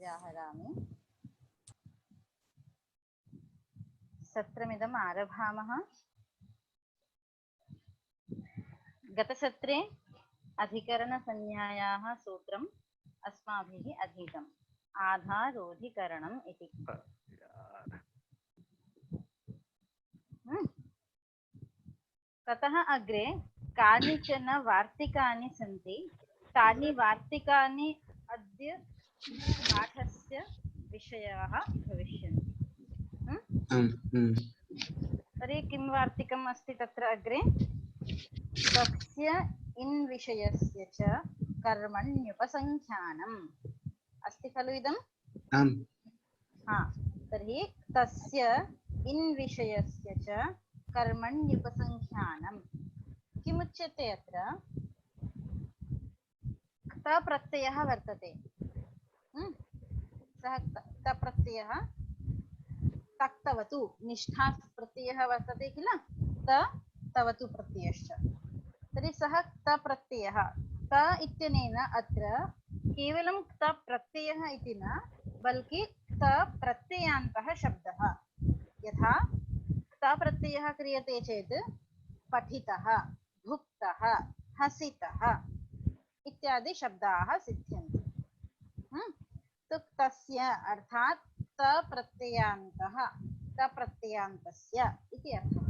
व्याहरामि। सत्रमिदम् आरभामः। गतसत्रे अधिकरणसंज्ञायाः सूत्रम् अस्माभिः अधीतम्। आधारोधिकरणम् इति। ततः अग्रे कानिचन वार्तिकानि सन्ति। तानि वार्तिकानि अद्य पाठस्य विषयाः भविष्यन्ति। तर्हि किं वार्तिकम् अस्ति तत्र अग्रे? तस्य इन् विषयस्य च कर्मण्युपसंख्यानम् अस्ति खलु इदम्? तर्हि तस्य इन् विषयस्य च कर्मण्युपसंख्यानम् किमुच्यते? अत्र क्त प्रत्ययः वर्तते। सः क्त प्रत्ययः तक्तवतु निष्ठा प्रत्ययः वर्तते किल? तवतु प्रत्ययश्च। तर्हि सः क्त प्रत्ययः क्त इत्यनेन अत्र केवलं क्त प्रत्ययः इति न, बल्कि क्त प्रत्ययान्तः शब्दः। यथा क्त प्रत्ययः क्रियते चेत् पठितः, भुक्तः, हसितः इत्यादि शब्दाः सिद्ध्यन्ति। तो तस्य अर्थात् क्त प्रत्ययान्तः, क्त प्रत्ययान्तस्य इति अर्थः।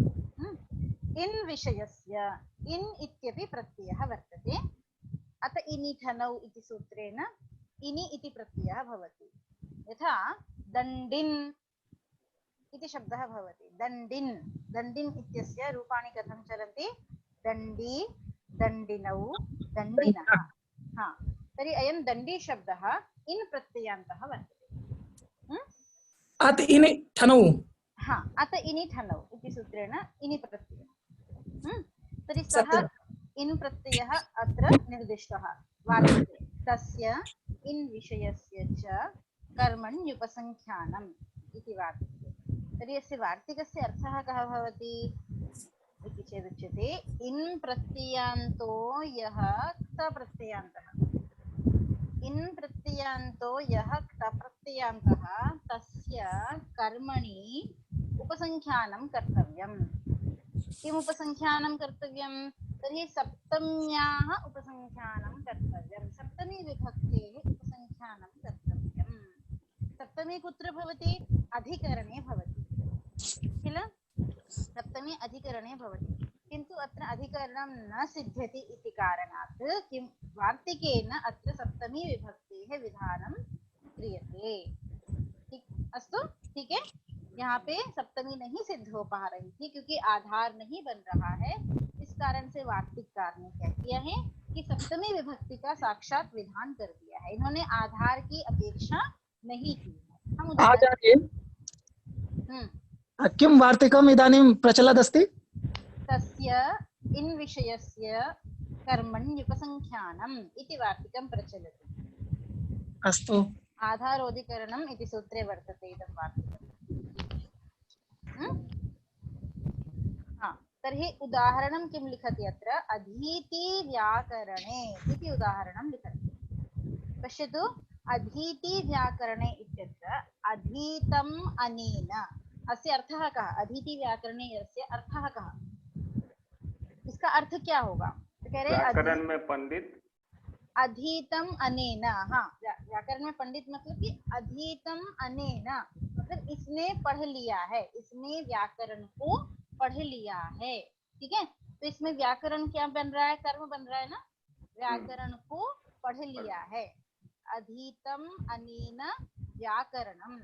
इन् विषयस्य इन् इत्यपि प्रत्ययः वर्तते। अत इनिठनौ इति सूत्रेण इनि इति प्रत्ययः भवति। यथा दण्डिन् इति शब्दः भवति। दण्डिन्, दण्डिन् इत्यस्य रूपाणि कथं चलन्ति? दण्डी, दण्डिनौ, दण्डिनः। तर्हि अयं दण्डी शब्दः इन् प्रत्ययान्तः वर्तते। अत इनि ठनौ, अत इनि ठनौ इति सूत्रेण इनि प्रत्ययः। तर्हि सः इन् प्रत्ययः अत्र निर्दिष्टः वार्तिके। तस्य इन् विषयस्य च कर्मण्युपसंख्यानम् इति वार्तिके। तर्हि अस्य वार्तिकस्य अर्थः कः भवति इति चेदुच्यते इन् प्रत्ययान्तो यः क्त प्रत्ययान्तः, इन् प्रत्ययान्तो यः क्त प्रत्ययान्तः तस्य कर्मणि उपसंख्यानं कर्तव्यम्। किम् उपसंख्यानं कर्तव्यं? तर्हि सप्तम्याः उपसंख्यानं कर्तव्यं। सप्तमी विभक्तेः उपसंख्यानं कर्तव्यम्। सप्तमी कुत्र भवति? अधिकरणे भवति किल? सप्तमी अधिकरणे भवति, किन्तु अत्र अधिकरणं न सिद्ध्यति इति कारणात् किं वार्तिकेन अत्र सप्तमी विभक्तेः विधानं क्रियते। अस्तु, ठीक है। यहाँ पे सप्तमी नहीं सिद्ध हो पा रही थी क्योंकि आधार नहीं बन रहा है। इस कारण से वार्तिककार ने क्या किया है कि सप्तमी विभक्ति का साक्षात विधान कर दिया है। इन्होंने आधार की अपेक्षा नहीं की है। हम किं वार्तिकम् इदानीं प्रचलदस्ति? तस्य इन् विषयस्य कर्मण्युपसंख्यानम् इति वार्तिकं प्रचलति। अस्तु। आधारोधिकरणम् इति सूत्रे वर्तते इदं वार्तिकम्। तर्हि उदाहरणं किं लिखति अत्र? अधीति व्याकरणे इति उदाहरणं लिखति। पश्यतु, अधीति व्याकरणे इत्यत्र अधीतम् अनेन अस्य अर्थः कः? अधीति व्याकरणे यस्य अर्थः कः? इसका अर्थ क्या होगा? तो कह रहे व्याकरण में पंडित, अधीतम अनेन। व्याकरण में पंडित मतलब कि अधीतम अनेन मतलब इसने पढ़ लिया है, इसने व्याकरण को पढ़ लिया है। ठीक है, तो इसमें व्याकरण क्या बन रहा है? कर्म बन रहा है ना। व्याकरण को पढ़ लिया है। अधीतम अनेन व्याकरणम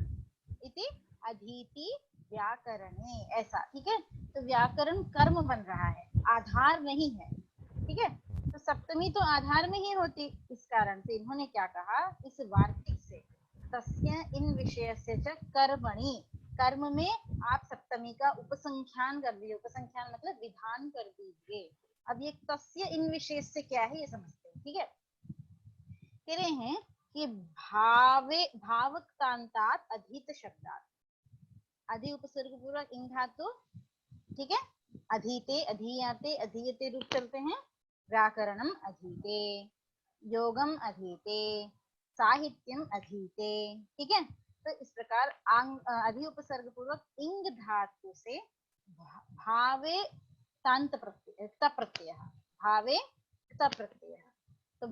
इति अधीति व्याकरणे, ऐसा। ठीक है, तो व्याकरण कर्म बन रहा है, आधार नहीं है। ठीक है, तो सप्तमी तो आधार में ही होती। इस कारण से इन्होंने क्या कहा इस वार्तिक से? तस्य इन विषयस्य च कर्मणि, कर्म में आप सप्तमी का उपसंख्यान कर दीजिए। उपसंख्यान मतलब विधान कर दीजिए। अब ये तस्य इन विषयस्य क्या है ये समझते हैं। ठीक है, कह रहे हैं कि भावे भावक्तांतात अधीत शब्दात, अधि उपसर्ग पूर्वक इंग धातु। ठीक है, अधीते, अधीयाते, अधीयते रूप चलते हैं। व्याकरणम अधीते, योगम अधीते, साहित्यम अधीते। ठीक है, तो इस प्रकार अधि उपसर्ग पूर्वक इंग धातु से भावे तांत प्रत्यय क्त प्रत्यय, भावे क्त प्रत्यय, तो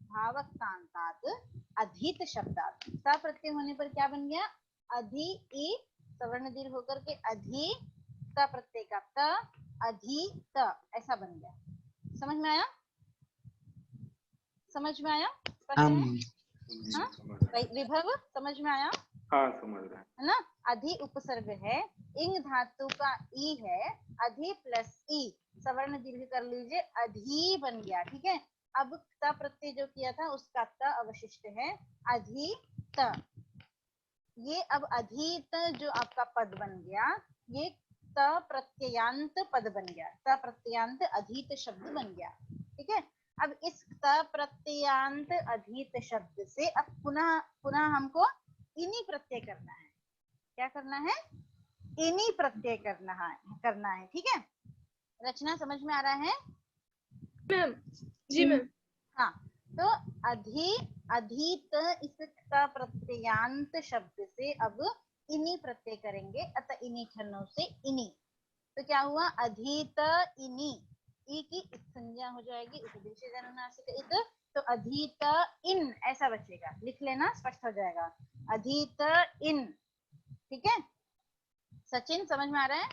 भावक्तांतात अधीत शब्दात क्त प्रत्यय होने पर क्या बन गया, अधि ई सवर्ण दीर्घ होकर के अधि क्त प्रत्यय का त अधीत ऐसा बन गया। समझ में आया? समझ में आया? स्पष्ट है? हाँ? विभव समझ में आया? हाँ समझ रहे हैं। है ना? अधि उपसर्ग है, इंग धातु का ई है, अधि प्लस ई सवर्ण दीर्घ कर लीजिए, अधि बन गया। ठीक है, अब त प्रत्यय जो किया था उसका त अवशिष्ट है, अधित। ये अब अधित जो आपका पद बन गया, ये त प्रत्ययांत पद बन गया, त प्रत्ययांत अधित शब्द बन गया। ठीक है, अब इस त प्रत्ययांत अधित शब्द से अब पुनः पुनः हमको इन्हीं प्रत्यय करना है। क्या करना है? इन्हीं प्रत्यय करना है। ठीक है, रचना समझ में आ रहा है? मैम जी मैम। हाँ, तो अधीत इस प्रत्ययांत शब्द से अब इन्हीं प्रत्यय करेंगे, अतः इन्हीं ठनों से इन्हीं। तो क्या हुआ, अधीत इन्हीं, ई की इत संज्ञा हो जाएगी, उपदेश जननासिक इत, तो अधीत इन ऐसा बचेगा, लिख लेना, स्पष्ट हो जाएगा, अधीत इन। ठीक है, सचिन समझ में आ रहा है?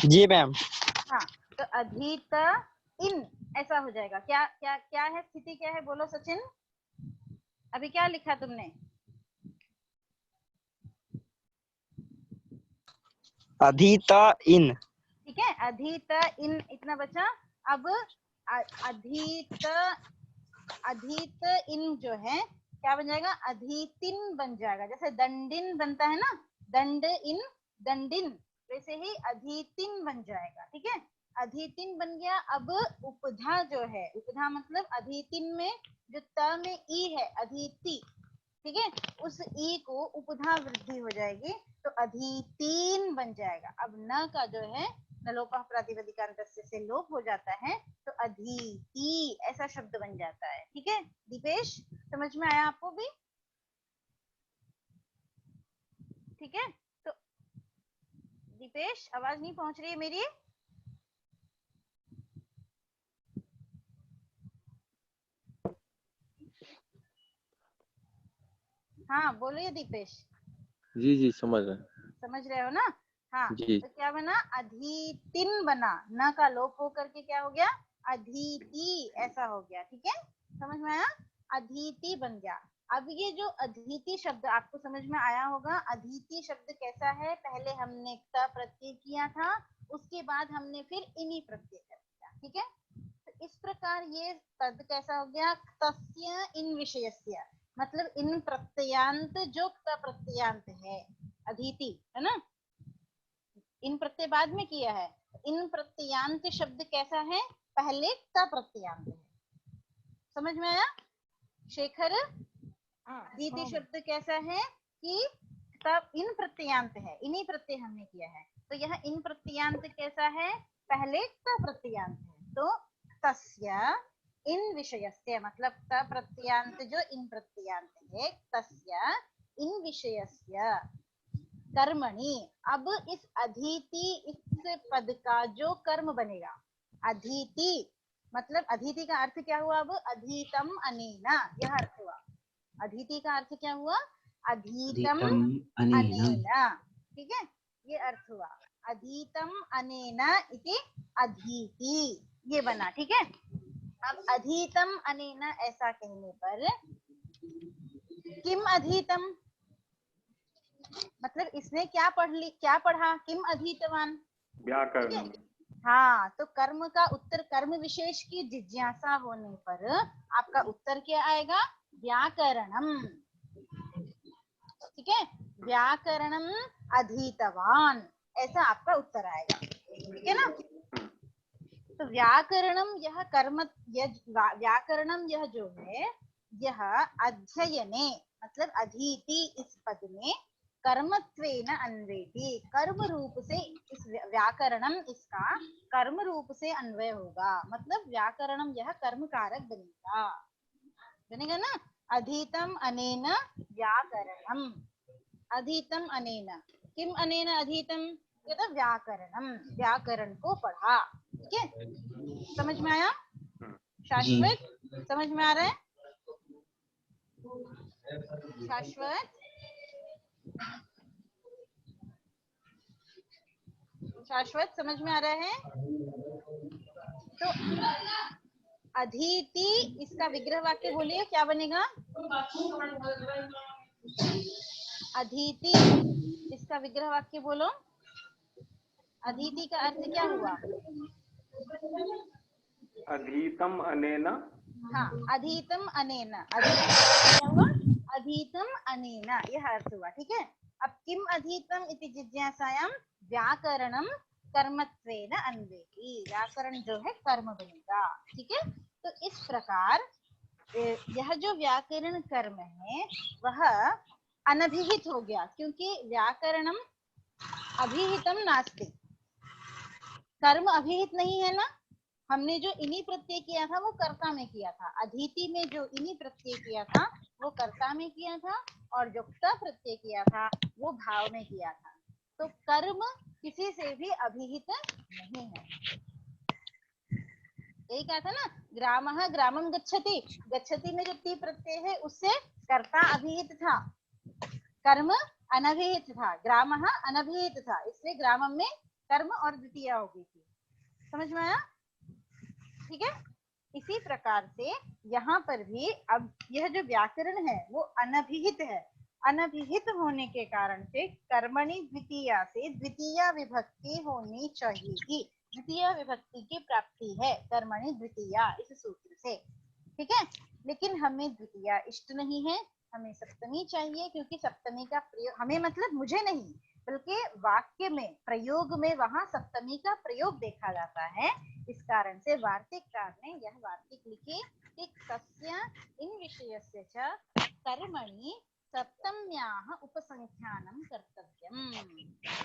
जी मैम। हाँ, तो अधीत इन ऐसा हो जाएगा। क्या क्या क्या है स्थिति, क्या है बोलो सचिन, अभी क्या लिखा तुमने? अधीत इन। ठीक है, अधीत इन इतना बचा। अब अधीत अधीत इन जो है क्या बन जाएगा, अधीतिन बन जाएगा। जैसे दंडिन बनता है ना, दंड इन दंडिन, वैसे ही अधीतिन बन जाएगा। ठीक है, अधीतिन बन गया। अब उपधा जो है, उपधा मतलब अधीतिन में जो त में ई है, अधीति, ठीक है, उस ई को उपधा वृद्धि हो जाएगी, तो अधीतीन बन जाएगा। अब न का जो है नलोपः प्रातिपदिकांत से लोप हो जाता है, तो अधीति ऐसा शब्द बन जाता है। ठीक है, दीपेश समझ में आया आपको भी? ठीक है, तो दीपेश आवाज नहीं पहुंच रही है मेरी? हाँ बोलिए दीपेश। जी जी समझ रहे हैं। समझ रहे हो ना? हाँ, जी। तो क्या बना, अधीतिन बना, न का लोप होकर के क्या हो गया, अधीति ऐसा हो गया। ठीक है, समझ में आया, अधीति बन गया। अब ये जो अधीति शब्द आपको समझ में आया होगा, अधीति शब्द कैसा है, पहले हमने क्त प्रत्यय किया था, उसके बाद हमने फिर इन्हीं प्रत्यय कर दिया। ठीक है, तो इस प्रकार ये पद कैसा हो गया, तस्य इन विषयस्य, मतलब इन प्रत्ययांत जो क्त प्रत्ययांत है, अधीति है ना, इन प्रत्यय बाद में किया है, इन प्रत्ययांत शब्द कैसा है, पहले क्त प्रत्ययांत है। समझ में आया शेखर? अधीति शब्द कैसा है कि तब इन प्रत्ययांत है, इन्हीं प्रत्यय हमने किया है, तो यह इन प्रत्ययांत कैसा है, पहले क्त प्रत्ययांत है। तो तस्य इन विषयस्य, मतलब क्त प्रत्ययांत जो इन प्रत्ययांत है, तस्य इन विषयस्य कर्मणि। अब इस अधीति, इस पद का जो कर्म बनेगा, अधीति मतलब अधीति का अर्थ क्या हुआ, अब अधीतम अनेना, यह अर्थ हुआ। अधीति का अर्थ क्या हुआ, अधीतम अनेना। ठीक है, ये अर्थ हुआ, अधीतम अनेना इति अधीति, ये बना। ठीक है, अब अधीतम अनेना ऐसा कहने पर किम अधीतम, मतलब इसने क्या पढ़ा, किम अधीतवान, व्याकरण। हाँ, तो कर्म का उत्तर, कर्म विशेष की जिज्ञासा होने पर आपका उत्तर क्या आएगा, व्याकरणम। ठीक है, व्याकरणम अधीतवान, ऐसा आपका उत्तर आएगा। ठीक है ना, तो व्याकरणम यह कर्म, व्याकरणम यह जो है, यह अध्ययने मतलब अधीति इस पद में कर्मत्वेन अन्वेति, कर्म रूप से इस व्याकरणम इसका कर्म रूप से अन्वय होगा, मतलब व्याकरणम यह कर्म कारक बनेगा, बनेगा ना। अधीतम अनेन व्याकरणम, अधीतम अनेन, किम अनेन अधीतम, ये तो व्याकरणम, व्याकरण को पढ़ा। ठीक है, समझ में आया शाश्वत, समझ में आ रहा है शाश्वत, शाश्वत समझ में आ रहा है। तो अधीति इसका विग्रह वाक्य बोलिए क्या बनेगा, अधीति इसका विग्रह वाक्य बोलो, अधीति का अर्थ क्या हुआ, अधीतम अनेन, हाँ अधीतम अनेन, अधीतम का अर्थ क्या हुआ, अधीतम अनेन यह अर्थ हुआ। ठीक है, अब किम अधीतम इति जिज्ञासायाम व्याकरणम कर्मत्वेन अन्वेति, व्याकरण जो है कर्म बनेगा। ठीक है, तो इस प्रकार यह जो व्याकरण कर्म है वह अनभिहित हो गया, क्योंकि व्याकरणम अभिहितम नास्ति, कर्म अभिहित नहीं है ना। हमने जो इनी प्रत्यय किया था वो कर्ता में किया था, अधीति में जो इनी प्रत्यय किया था वो कर्ता में किया था, और जो क्त प्रत्यय किया था वो भाव में किया था। तो कर्म किसी से भी अभिहित नहीं है। यही कहा था ना, ग्रामः ग्रामं गच्छति, गच्छति में जो ती प्रत्यय है उससे कर्ता अभिहित था, कर्म अनभिहित था, ग्रामः अनभिहित था, इसलिए ग्रामम में कर्म और द्वितीया हो गई थी। समझ में आया। ठीक है, इसी प्रकार से यहाँ पर भी अब यह जो व्याकरण है वो अनभिहित है, अनभिहित होने के कारण से कर्मणि द्वितीया से द्वितीया विभक्ति होनी चाहिए थी, द्वितीय विभक्ति की प्राप्ति है कर्मणि द्वितीया इस सूत्र से। ठीक है, लेकिन हमें द्वितीया इष्ट नहीं है, हमें सप्तमी चाहिए, क्योंकि सप्तमी का प्रयोग हमें मतलब मुझे नहीं बल्कि वाक्य में प्रयोग में वहां सप्तमी का प्रयोग देखा जाता है। इस कारण से वार्तिककार ने यह वार्तिक लिखी कि तस्य इन विषयस्य च कर्मणि सप्तम्याः उपसंख्यानं कर्तव्यम्।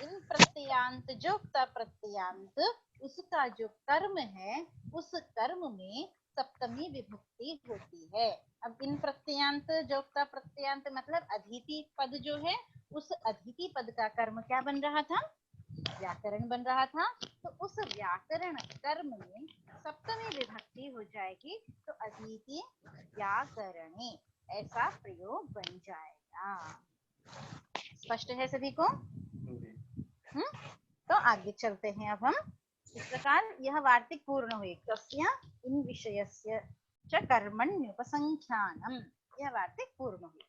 इन प्रत्ययांत जो प्रत्ययांत उसका जो कर्म है उस कर्म में सप्तमी विभक्ति होती है। अब इन प्रत्ययांत जो प्रत्ययांत मतलब अधीति पद जो है, उस अधीति पद का कर्म क्या बन रहा था, व्याकरण बन रहा था। तो उस व्याकरण कर्म में सप्तमी विभक्ति हो जाएगी, तो अधीति व्याकरणे ऐसा प्रयोग बन जाएगा। स्पष्ट है सभी को। तो आगे चलते हैं अब हम। इस प्रकार यह वार्तिक पूर्ण हुई, तस्य इन विषयस्य च कर्मण्युपसंख्यानम, यह वार्तिक पूर्ण हुई।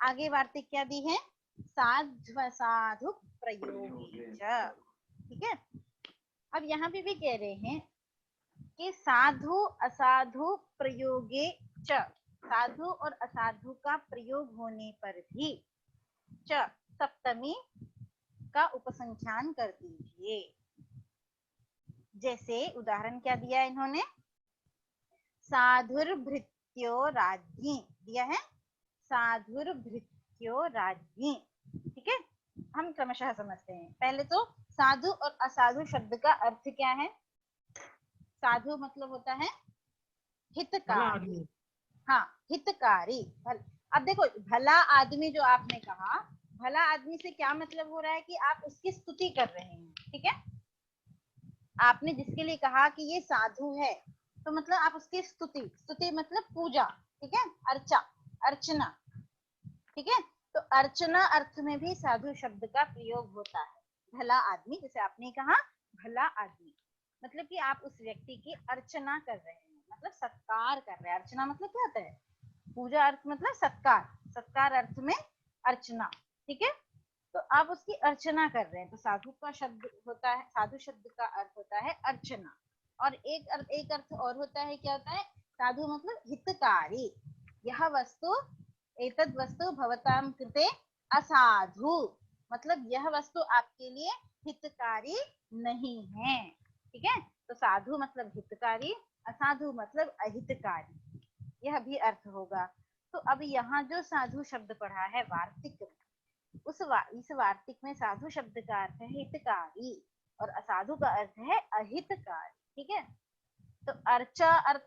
आगे वार्तिक क्या दी है, साधु प्रयोगे च। ठीक है, अब यहाँ पे भी कह रहे हैं कि साधु असाधु प्रयोगे च, साधु और असाधु का प्रयोग होने पर भी च सप्तमी का उपसंख्यान कर दीजिए। जैसे उदाहरण क्या दिया इन्होंने, साधुर्भृत्यो राज्ञी दिया है, साधुर्भृत्यो राज्ञी। ठीक है, हम क्रमशः समझते हैं। पहले तो साधु और असाधु शब्द का अर्थ क्या है। साधु मतलब होता है हितकारी, हाँ हितकारी। अब देखो भला आदमी जो आपने कहा, भला आदमी से क्या मतलब हो रहा है कि आप उसकी स्तुति कर रहे हैं। ठीक है, आपने जिसके लिए कहा कि ये साधु है तो मतलब आप उसकी स्तुति, स्तुति मतलब पूजा। ठीक है, अर्चा, अर्चना। ठीक है, तो अर्चना अर्थ में भी साधु शब्द का प्रयोग होता है। भला आदमी, जैसे आपने कहा भला आदमी मतलब कि आप उस व्यक्ति की अर्चना कर रहे हैं, मतलब सत्कार कर रहे हैं। अर्चना मतलब क्या होता है, पूजा अर्थ मतलब सत्कार, सत्कार अर्थ में अर्चना। ठीक है, तो आप उसकी अर्चना कर रहे हैं, तो साधु का शब्द होता है, साधु शब्द का अर्थ होता है अर्चना। और एक अर्थ और होता है, क्या होता है, साधु मतलब हितकारी। यह वस्तु एतद वस्तु भवतां कृते असाधु, मतलब यह वस्तु आपके लिए हितकारी नहीं है। ठीक है, तो साधु मतलब हितकारी, असाधु मतलब अहितकारी, यह भी अर्थ होगा। तो अब यहाँ जो साधु शब्द पढ़ा है वार्तिक, इस वार्तिक में साधु शब्द का अर्थ है हितकारी और असाधु का अर्थ है अहितकारी। ठीक है, तो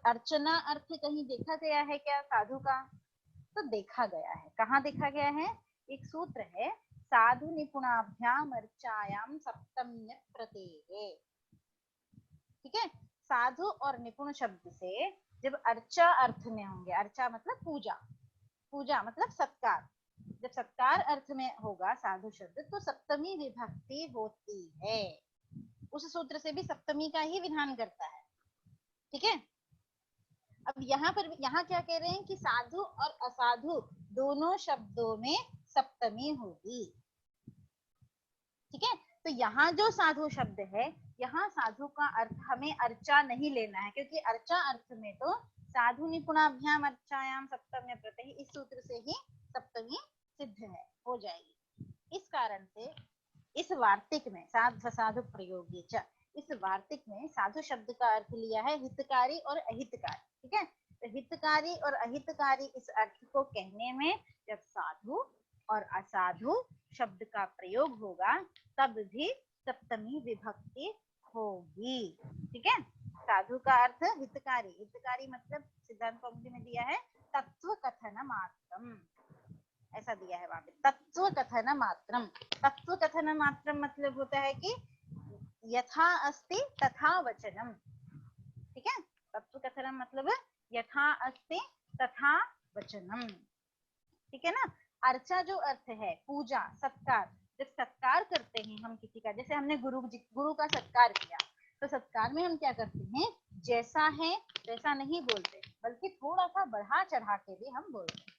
अर्चना अर्थ कहीं देखा गया है क्या साधु का? तो देखा गया है। कहाँ देखा गया है? एक सूत्र है, साधु निपुणाभ्याम अर्चायाम सप्तम्य प्रत्यये। ठीक है, साधु और निपुण शब्द से जब अर्चा अर्थ में होंगे, अर्चा मतलब पूजा, पूजा मतलब सत्कार, जब सत्कार अर्थ में होगा साधु शब्द तो सप्तमी विभक्ति होती है। उस सूत्र से भी सप्तमी का ही विधान करता है। ठीक है, अब यहाँ क्या कह रहे हैं कि साधु और असाधु दोनों शब्दों में सप्तमी होगी। ठीक है, तो यहाँ जो साधु शब्द है, यहाँ साधु का अर्थ हमें अर्चा नहीं लेना है, क्योंकि अर्चा अर्थ में तो साधु निपुणाभ्याम अर्चायाम सप्तम्य प्रत्यय, इस सूत्र से ही सप्तमी सिद्ध है, हो जाएगी। इस कारण से इस वार्तिक में साधु प्रयोगी च, इस वार्तिक में साधु शब्द का अर्थ लिया है हितकारी और अहितकारी। ठीक है, तो हितकारी और अहितकारी इस अर्थ को कहने में जब साधु और असाधु शब्द का प्रयोग होगा तब भी सप्तमी विभक्ति होगी। ठीक है, साधु का अर्थ हितकारी, हितकारी मतलब सिद्धांत पंक्ति में दिया है तत्व कथन मात्रम, ऐसा दिया है वहां पे, तत्व कथन मात्रम। तत्व कथन मात्रम मतलब होता है कि यथा अस्ति तथा वचनम। ठीक है, तत्व कथनम मतलब यथा अस्ति तथा वचनम। ठीक है ना। अर्चा जो अर्थ है पूजा सत्कार, जब सत्कार करते हैं हम किसी का, जैसे हमने गुरु का सत्कार किया, तो सत्कार में हम क्या करते हैं, जैसा है वैसा नहीं बोलते, बल्कि थोड़ा सा बढ़ा चढ़ा के भी हम बोलते हैं।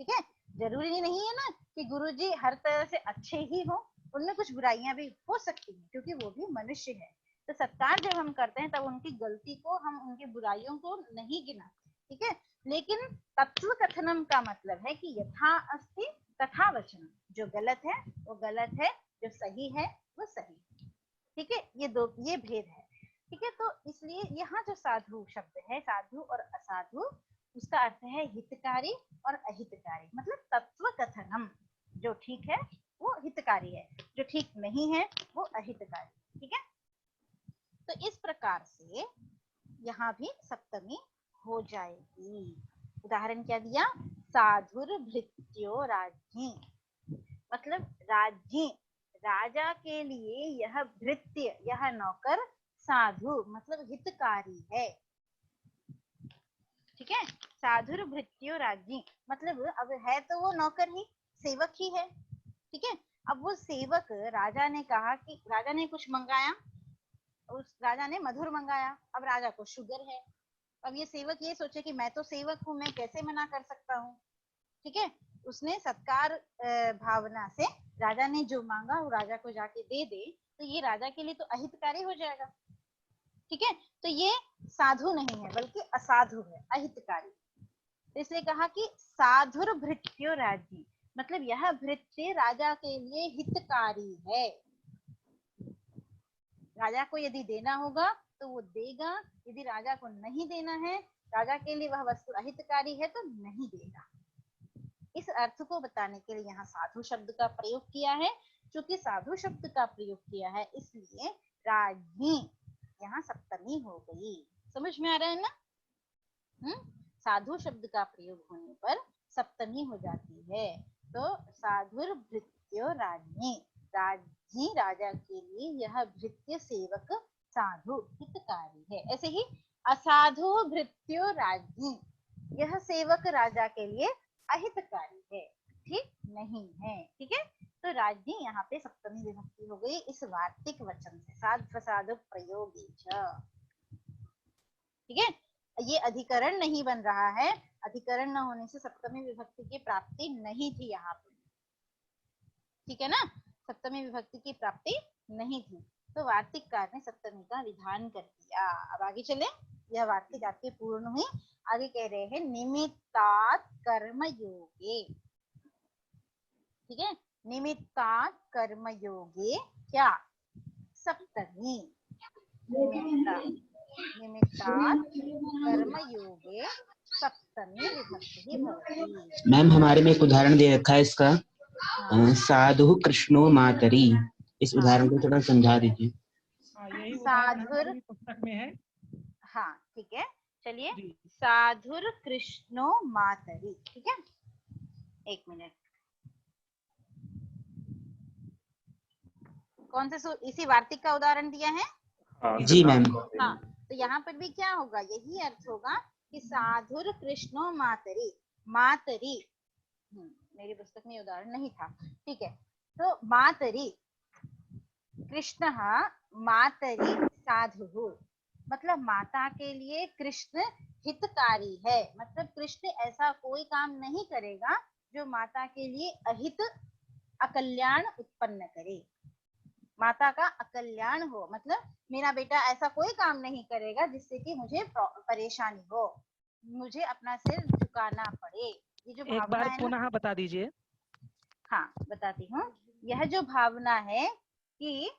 ठीक है, जरूरी नहीं है ना कि गुरुजी हर तरह से अच्छे ही हो, उनमें कुछ बुराइयां भी हो सकती हैं, क्योंकि वो भी मनुष्य है। तो सत्कार जब हम करते हैं तब उनकी गलती को, हम उनकी बुराइयों को नहीं गिनाते। ठीक है, लेकिन तत्व कथनम का मतलब है कि यथा अस्ति तथा वचनम, जो गलत है वो गलत है, जो सही है वो सही है। ठीक है, ये भेद है। ठीक है, तो इसलिए यहाँ जो साधु शब्द है, साधु और असाधु, उसका अर्थ है हितकारी और अहितकारी, मतलब तत्व कथनम, जो ठीक है वो हितकारी है, जो ठीक नहीं है वो अहितकारी। ठीक है, तो इस प्रकार से यहाँ भी सप्तमी हो जाएगी। उदाहरण क्या दिया, साधुर भृत्यो राज्ञी, मतलब राज्ञी राजा के लिए यह भृत्य, यह नौकर साधु मतलब हितकारी है। ठीक है, साधुर भृत्यो राज्ञी मतलब अब है तो वो नौकर ही, सेवक ही है। ठीक है, अब वो सेवक, राजा ने कहा कि राजा ने कुछ मंगाया, उस राजा ने मधुर मंगाया, अब राजा को शुगर है, अब ये सेवक ये सोचे कि मैं तो सेवक हूँ, मैं कैसे मना कर सकता हूँ। ठीक है, उसने सत्कार भावना से राजा ने जो मांगा वो राजा को जाके दे दे, तो ये राजा के लिए तो अहितकारी हो जाएगा। ठीक है, तो ये साधु नहीं है बल्कि असाधु है, अहितकारी। तो इसलिए कहा कि साधुर भृत्यो राज्ञी, मतलब यह भृत्य राजा के लिए हितकारी है। राजा को यदि देना होगा तो वो देगा, यदि राजा को नहीं देना है, राजा के लिए वह वस्तु अहितकारी है तो नहीं देगा। इस अर्थ को बताने के लिए यहाँ साधु शब्द का प्रयोग किया है। चूंकि साधु शब्द का प्रयोग किया है इसलिए राज्ञी यहाँ सप्तमी हो गई। समझ में आ रहा है ना। साधु शब्द का प्रयोग होने पर सप्तमी हो जाती है। तो साधुर भृत्यो राज्ञी, राज्ञी राजा के लिए यह भृत्य सेवक साधु हितकारी है। ऐसे ही असाधु भृत्यो राज्ञी, यह सेवक राजा के लिए अहितकारी है, ठीक नहीं है। ठीक है, तो राज्ञी यहाँ पे सप्तमी विभक्ति हो गई इस वार्तिक वचन से, साधु प्रयोगी च। ठीक है, ये अधिकरण नहीं बन रहा है, अधिकरण न होने से सप्तमी विभक्ति की प्राप्ति नहीं थी यहाँ पे। ठीक है ना, सप्तमी विभक्ति की प्राप्ति नहीं थी, तो वार्तिककार ने सप्तमी का विधान कर दिया। अब आगे चले, यह वार्तिक आपकी पूर्ण हुई। आगे कह रहे हैं निमित्तात् कर्मयोगे। ठीक है, निमित्तात् कर्मयोगे क्या सप्तमी, निमित्तात् कर्मयोगे सप्तमी विभक्ति भवति। मैम हमारे में एक उदाहरण दे रखा है इसका। साधु कृष्णो मातरी, इस उदाहरण को थोड़ा समझा दीजिए। यही साधुर उदाहरण पुस्तक में है। हाँ ठीक है, चलिए। जी। साधुर कृष्णो मातरी, ठीक है, एक मिनट। कौन से इसी वार्तिक का उदाहरण दिया है? हाँ, जी मैम। हाँ, तो यहाँ पर भी क्या होगा, यही अर्थ होगा कि साधुर कृष्णो मातरी। मातरी, मेरी पुस्तक में उदाहरण नहीं था, ठीक है। तो मातरी कृष्ण मातरी साधु, मतलब माता के लिए कृष्ण हितकारी है। मतलब कृष्ण ऐसा कोई काम नहीं करेगा जो माता के लिए अहित अकल्याण उत्पन्न करे। माता का अकल्याण हो, मतलब मेरा बेटा ऐसा कोई काम नहीं करेगा जिससे कि मुझे परेशानी हो, मुझे अपना सिर झुकाना पड़े। ये जो एक भावना बार है ना, पुनः बता दीजिए। हाँ बताती हूँ। यह जो भावना है कि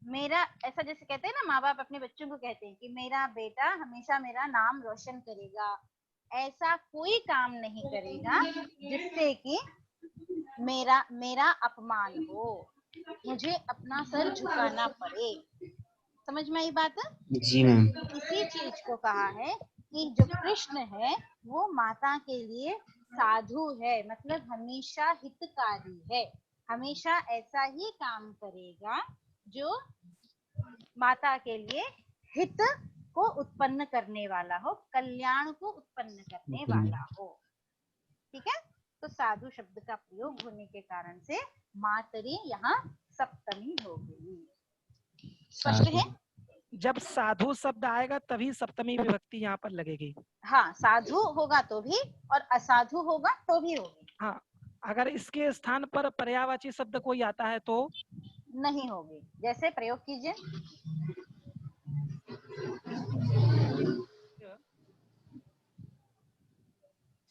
मेरा, ऐसा जैसे कहते हैं ना, माँ बाप अपने बच्चों को कहते हैं कि मेरा बेटा हमेशा मेरा नाम रोशन करेगा, ऐसा कोई काम नहीं करेगा जिससे कि मेरा अपमान हो, मुझे अपना सर झुकाना पड़े। समझ में आई बात? जी मैम। इसी चीज को कहा है कि जो कृष्ण है वो माता के लिए साधु है, मतलब हमेशा हितकारी है, हमेशा ऐसा ही काम करेगा जो माता के लिए हित को उत्पन्न करने वाला हो, कल्याण को उत्पन्न करने वाला हो, ठीक है। तो साधु शब्द का प्रयोग होने के कारण से मातरी यहाँ सप्तमी हो गई। स्पष्ट है? जब साधु शब्द आएगा तभी सप्तमी विभक्ति यहाँ पर लगेगी। हाँ, साधु होगा तो भी और असाधु होगा तो भी होगी। हाँ, अगर इसके स्थान पर पर्यायवाची शब्द कोई आता है तो नहीं होगी। जैसे प्रयोग कीजिए।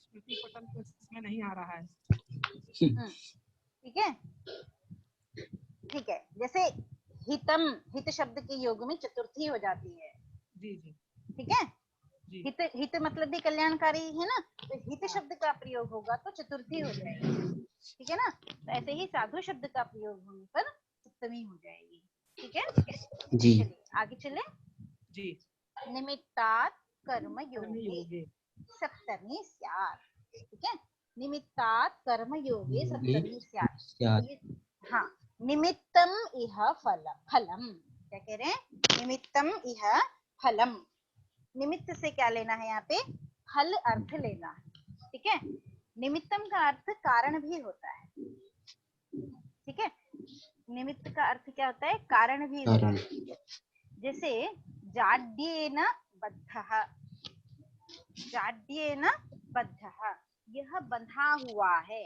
स्मृति पटल तो इसमें नहीं आ रहा है। ठीक है, ठीक है। जैसे हितम, हित शब्द के योग में चतुर्थी हो जाती है। जी जी। ठीक है, जी। हित हित मतलब भी कल्याणकारी है ना, तो हित शब्द का प्रयोग होगा तो चतुर्थी हो जाएगी, ठीक है ना। तो ऐसे ही साधु शब्द का प्रयोग होने पर सप्तमी हो जाएगी, ठीक है। जी। चलिए आगे चले। जी। निमित्तात् कर्मयोगे सप्तमी स्यात्, ठीक है। निमित्तात् कर्मयोगे सप्तमी स्यात्। हाँ, निमित्तम इह फलम, क्या कह रहे हैं? निमित्तम इह फलम, निमित्त से क्या लेना है यहाँ पे? फल अर्थ लेना है, ठीक है। निमित्तम का अर्थ कारण भी होता है, ठीक है। निमित्त का अर्थ क्या होता है? कारण भी होता है। जैसे जाड्येन बद्धः, जाड्येन बद्धः, यह बंधा हुआ है।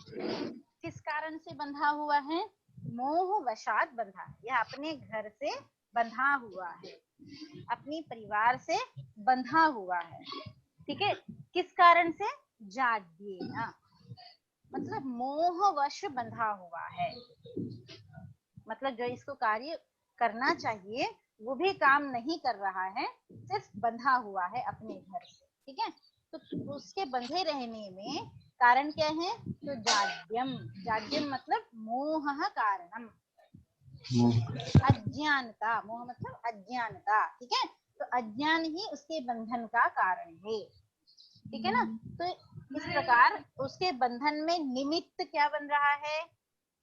किस कारण से बंधा हुआ है? मोह वशात बंधा, यह अपने घर से बंधा हुआ है, अपनी परिवार से बंधा हुआ है, ठीक है। किस कारण से? जाड्येन, मतलब मोहवश बंधा हुआ है, मतलब जो इसको कार्य करना चाहिए वो भी काम नहीं कर रहा है, सिर्फ बंधा हुआ है अपने घर से, ठीक है। तो उसके बंधे रहने में कारण क्या है? तो जाड्यम, जाड्यम मतलब मोह कारणम, अज्ञानता, मोह मतलब अज्ञानता, ठीक है। तो अज्ञान ही उसके बंधन का कारण है, ठीक है ना। तो इस प्रकार उसके बंधन में निमित्त क्या बन रहा है?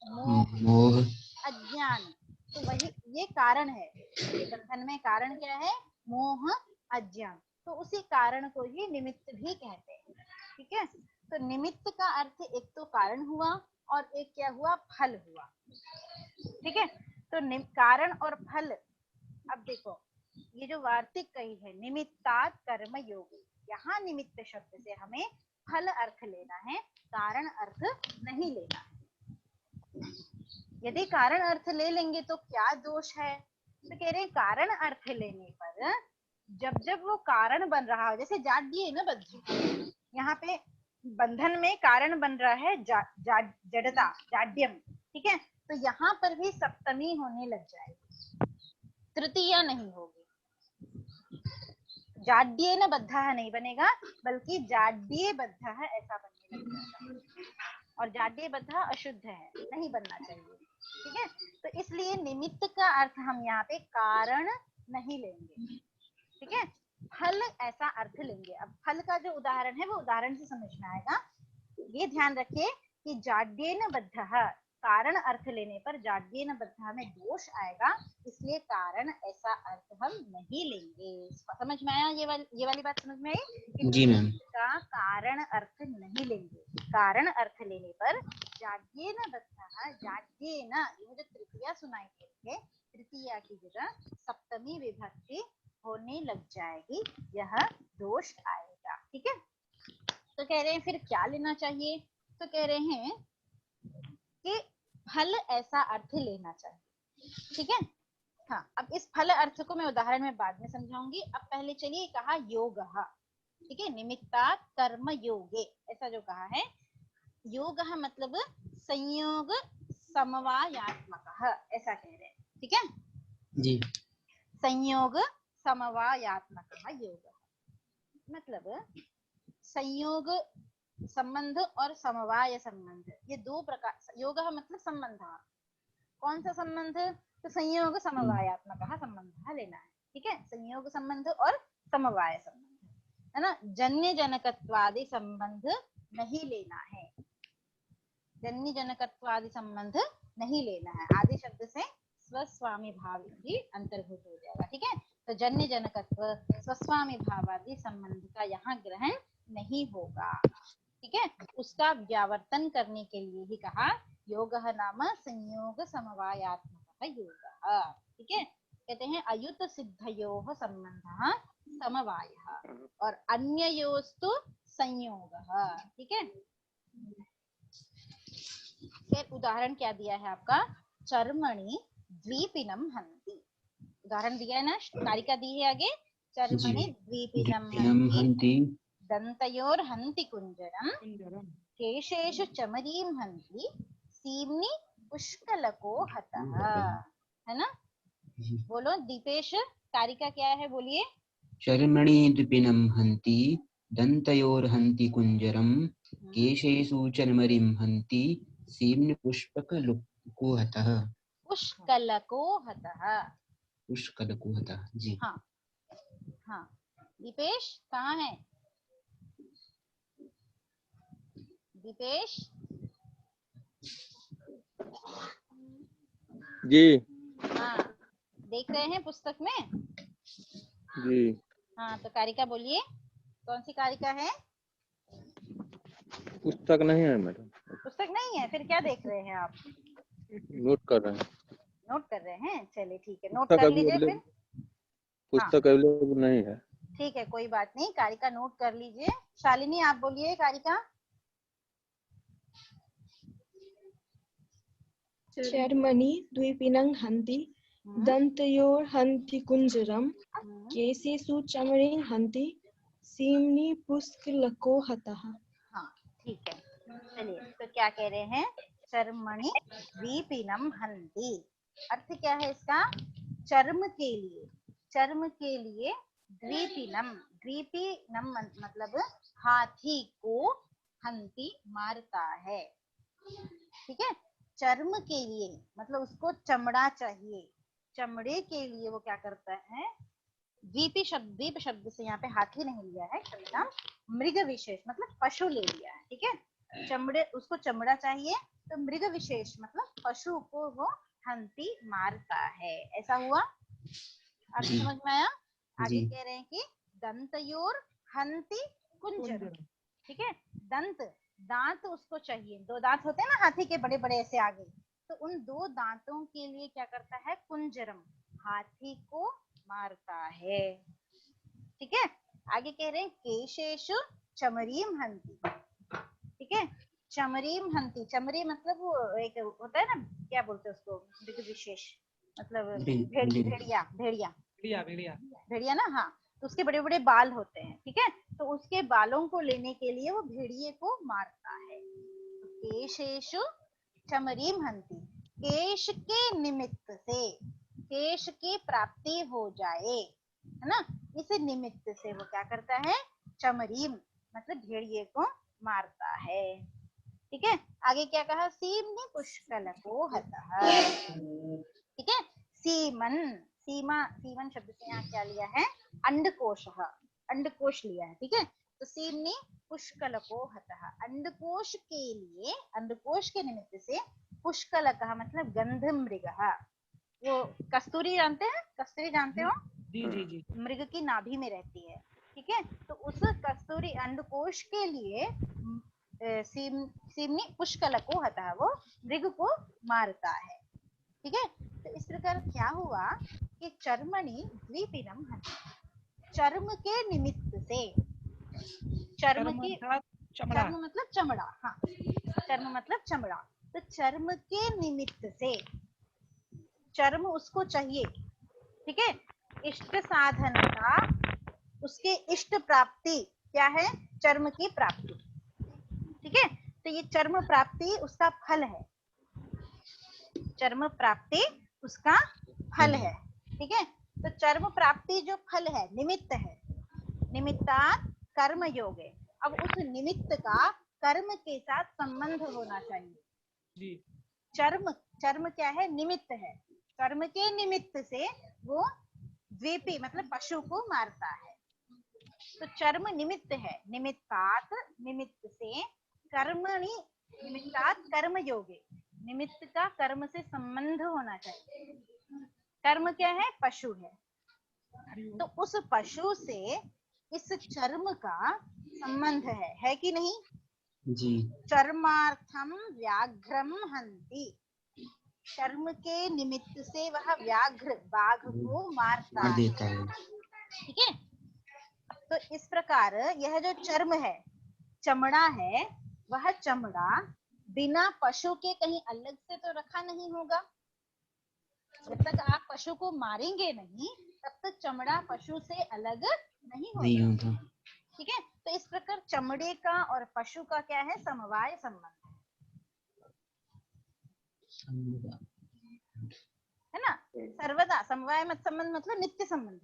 मोह, अज्ञान। तो वही ये कारण है, उसके बंधन में कारण क्या है? मोह, अज्ञान। तो उसी कारण को ही निमित्त भी कहते हैं, ठीक है। तो निमित्त का अर्थ एक तो कारण हुआ और एक क्या हुआ? फल हुआ, ठीक है। तो कारण और फल, अब देखो ये जो वार्तिक कही है निमित्तात् कर्म योगी, यहाँ निमित्त शब्द से हमें फल अर्थ लेना है, कारण अर्थ नहीं लेना है। यदि कारण अर्थ ले लेंगे तो क्या दोष है? तो कह रहे हैं कारण अर्थ लेने पर जब जब वो कारण बन रहा हो, जैसे जाड्य ना बद्ध, यहाँ पे बंधन में कारण बन रहा है जड़ता, जाड्यम, ठीक है। तो यहाँ पर भी सप्तमी होने लग जाएगी, तृतीया नहीं होगी। जाड्ये न बद्धा नहीं बनेगा, बल्कि जाड्ये बद्धा ऐसा बनने लग जाएगा। और जाड्यबद्ध अशुद्ध है, नहीं बनना चाहिए। ठीक है, तो इसलिए निमित्त का अर्थ हम यहाँ पे कारण नहीं लेंगे। ठीक है, फल ऐसा अर्थ लेंगे। अब फल का जो उदाहरण है वो उदाहरण से समझ में आएगा। ये ध्यान रखिए कि जाड्येन बद्धः, कारण अर्थ लेने पर जाड्येन बद्धः में दोष आएगा, इसलिए कारण ऐसा अर्थ हम नहीं लेंगे। समझ में आया? ये वाली बात समझ में आई? जी मैम। का कारण अर्थ नहीं लेंगे। कारण अर्थ लेने पर जाड्येन बद्धः, जाड्येन, ये मुझे तृतीया सुनाई देती है, तृतीया की जगह सप्तमी विभक्ति होने लग जाएगी, यह दोष आएगा। ठीक है, तो कह रहे हैं फिर क्या लेना चाहिए? तो कह रहे हैं कि फल ऐसा अर्थ लेना चाहिए। ठीक है, हाँ, अब इस फल अर्थ को मैं उदाहरण में बाद में समझाऊंगी। अब पहले चलिए, कहा योगः। ठीक है, निमित्तात् कर्म योगे, ऐसा जो कहा है, योगः मतलब संयोग समवायात्मकः, ऐसा कह रहे हैं। ठीक है जी। संयोग समवायात्मकः योगः मतलब संयोग संबंध और समवाय संबंध, ये दो प्रकार। योग मतलब संबंध, कौन सा संबंध? तो संयोग समवायात्मकः संबंध लेना है। ठीक है, संयोग संबंध और समवाय संबंध, है ना। जन्य जनकत्वादि संबंध नहीं लेना है, जन्य जनकत्वादि संबंध नहीं लेना है। आदि शब्द से स्वस्वामी भाव भी अंतर्भूत हो जाएगा। ठीक है, तो जन्य जनकत्व स्वस्वामी भावादि संबंध का यहाँ ग्रहण नहीं होगा। ठीक है, उसका व्यावर्तन करने के लिए ही कहा योगः नाम संयोग समवायात्मकः योगः। ठीक है, कहते हैं अयुत सिद्धयोः संबंधः समवायः और अन्ययोस्तु संयोगः। ठीक है, फिर उदाहरण क्या दिया है आपका? चर्मणि द्विपिनम हन्ति, उदाहरण दिया है ना, कारिका दी है आगे। चर्मणि द्विपिनम हन्ति, दन्तयोर हन्ति कुंजरम, केशेषु चमरीं हन्ति, सीम्नि पुष्कलको हतः। है ना, बोलो दीपेश, कारिका क्या है बोलिए? चर्मणि द्विपिनम हन्ति, दन्तयोर हन्ति कुंजरम, केशेषु चर्मरीं हन्ति, सीम्नि पुष्कलको हतः। पुष्कलको हतः, पुष्कलको हतः। जी। हाँ हाँ, दीपेश कहाँ है? दीपेश जी हाँ, देख रहे हैं पुस्तक में? जी। हाँ, तो कारिका बोलिए, कौन सी कारिका है? पुस्तक नहीं है मैडम। पुस्तक नहीं है, फिर क्या देख रहे हैं आप? नोट कर रहे हैं। नोट कर रहे हैं, चलिए ठीक है, नोट पुस्तक कर अभी लीजिए फिर। पुस्तक अवेलेबल नहीं है। ठीक है, कोई बात नहीं, कारिका नोट कर लीजिए। शालिनी आप बोलिए कारिका। चर्मणि द्विपिनं हन्ति, दन्तयोर हन्ति कुंजरम, केशेषु चमरीं हन्ति, सीम्नि पुष्कलको हतः। हाँ ठीक है, चलिए तो क्या कह रहे हैं? चर्मणि द्विपिनम हन्ति, अर्थ क्या है इसका? चर्म के लिए, चर्म के लिए द्विपिनम, द्विपिनम मतलब हाथी को हन्ति मारता है। ठीक है, चर्म के लिए मतलब उसको चमड़ा चाहिए, चमड़े के लिए वो क्या करता है? द्वीपी शब्द, द्वीप शब्द से यहाँ पे हाथी नहीं लिया है, क्षमता मृग विशेष मतलब पशु ले लिया है। ठीक है, चमड़े, उसको चमड़ा चाहिए तो मृग विशेष मतलब पशु को वो हंती मारता है, ऐसा हुआ। अब समझ में आया? आगे कह रहे हैं कि दंतयोर हंती कुंजर। ठीक है, दंत, दांत उसको चाहिए, दो दांत होते हैं ना हाथी के बड़े बड़े ऐसे आगे, तो उन दो दांतों के लिए क्या करता है? कुंजरम, हाथी को मारता है। ठीक है, आगे कह रहे हैं केशेषु चमरीम हंती। ठीक है, चमरीम हंती, चमरी मतलब वो एक होता है ना, क्या बोलते हैं उसको, मृग विशेष मतलब भेड़िया, भेड़िया भेड़िया ना, हाँ, तो उसके बड़े बड़े बाल होते हैं। ठीक है, तो उसके बालों को लेने के लिए वो भेड़िए को मारता है। तो केशेषु चमरीम हंती, केश के निमित्त से, केश की प्राप्ति हो जाए, है ना, इस निमित्त से वो क्या करता है? चमरीम मतलब भेड़िए को मारता है। ठीक है, आगे क्या कहा, सीमनि पुष्कलको हतः। ठीक है, सीमन, सीमा, सीमन शब्द से यहाँ क्या लिया है, अंडकोशः, अंडकोश लिया है। ठीक है, तो सीमनि पुष्कलको हतः, अंडकोश के लिए, अंडकोश के निमित्त से, पुष्कलकः मतलब गंधमृगः, वो कस्तूरी जानते हैं, कस्तूरी जानते हो, जी जी जी। मृग की नाभि में रहती है। ठीक है, तो उस कस्तूरी अंडकोश के लिए सीमनी पुष्कलको हतः, वो मृग को मारता है। ठीक है, तो इस प्रकार क्या हुआ कि चर्मणि द्विपिनम हतः, चर्म के निमित्त से, चर्म की, चमड़ा, चर्म मतलब चमड़ा, हाँ, चर्म मतलब चमड़ा, तो चर्म के निमित्त से, चर्म उसको चाहिए। ठीक है, इष्ट साधन का, उसके इष्ट प्राप्ति क्या है, चर्म की प्राप्ति। ठीक है, तो ये चर्म प्राप्ति उसका फल है, चर्म प्राप्ति उसका फल है। ठीक है, तो चर्म प्राप्ति जो फल है, निमित्त है, निमित्तात् कर्म योगे, अब उस निमित्त का कर्म के साथ संबंध होना चाहिए जी। चर्म, चर्म क्या है, निमित्त है, कर्म के निमित्त से वो द्वीपी मतलब पशु को मारता है। तो चर्म निमित्त है, निमित्तात्, निमित्त से, कर्मणि, निमित्तात् कर्म योगे, निमित्त का कर्म से संबंध होना चाहिए। कर्म क्या है, पशु है, तो उस पशु से इस चर्म का संबंध है कि नहीं? जी। चर्मार्थम व्याघ्रम हन्ति, चर्म के निमित्त से वह व्याघ्र, बाघ को मारता मार देता है। ठीक है, तो इस प्रकार यह जो चर्म है, चमड़ा है, वह चमड़ा बिना पशु के कहीं अलग से तो रखा नहीं होगा। जब तक आप पशु को मारेंगे नहीं, तब तक चमड़ा पशु से अलग नहीं होगा। ठीक है, तो इस प्रकार चमड़े का और पशु का क्या है, समवाय संबंध है ना। सर्वदा समवाय मत संबंध मतलब नित्य संबंध,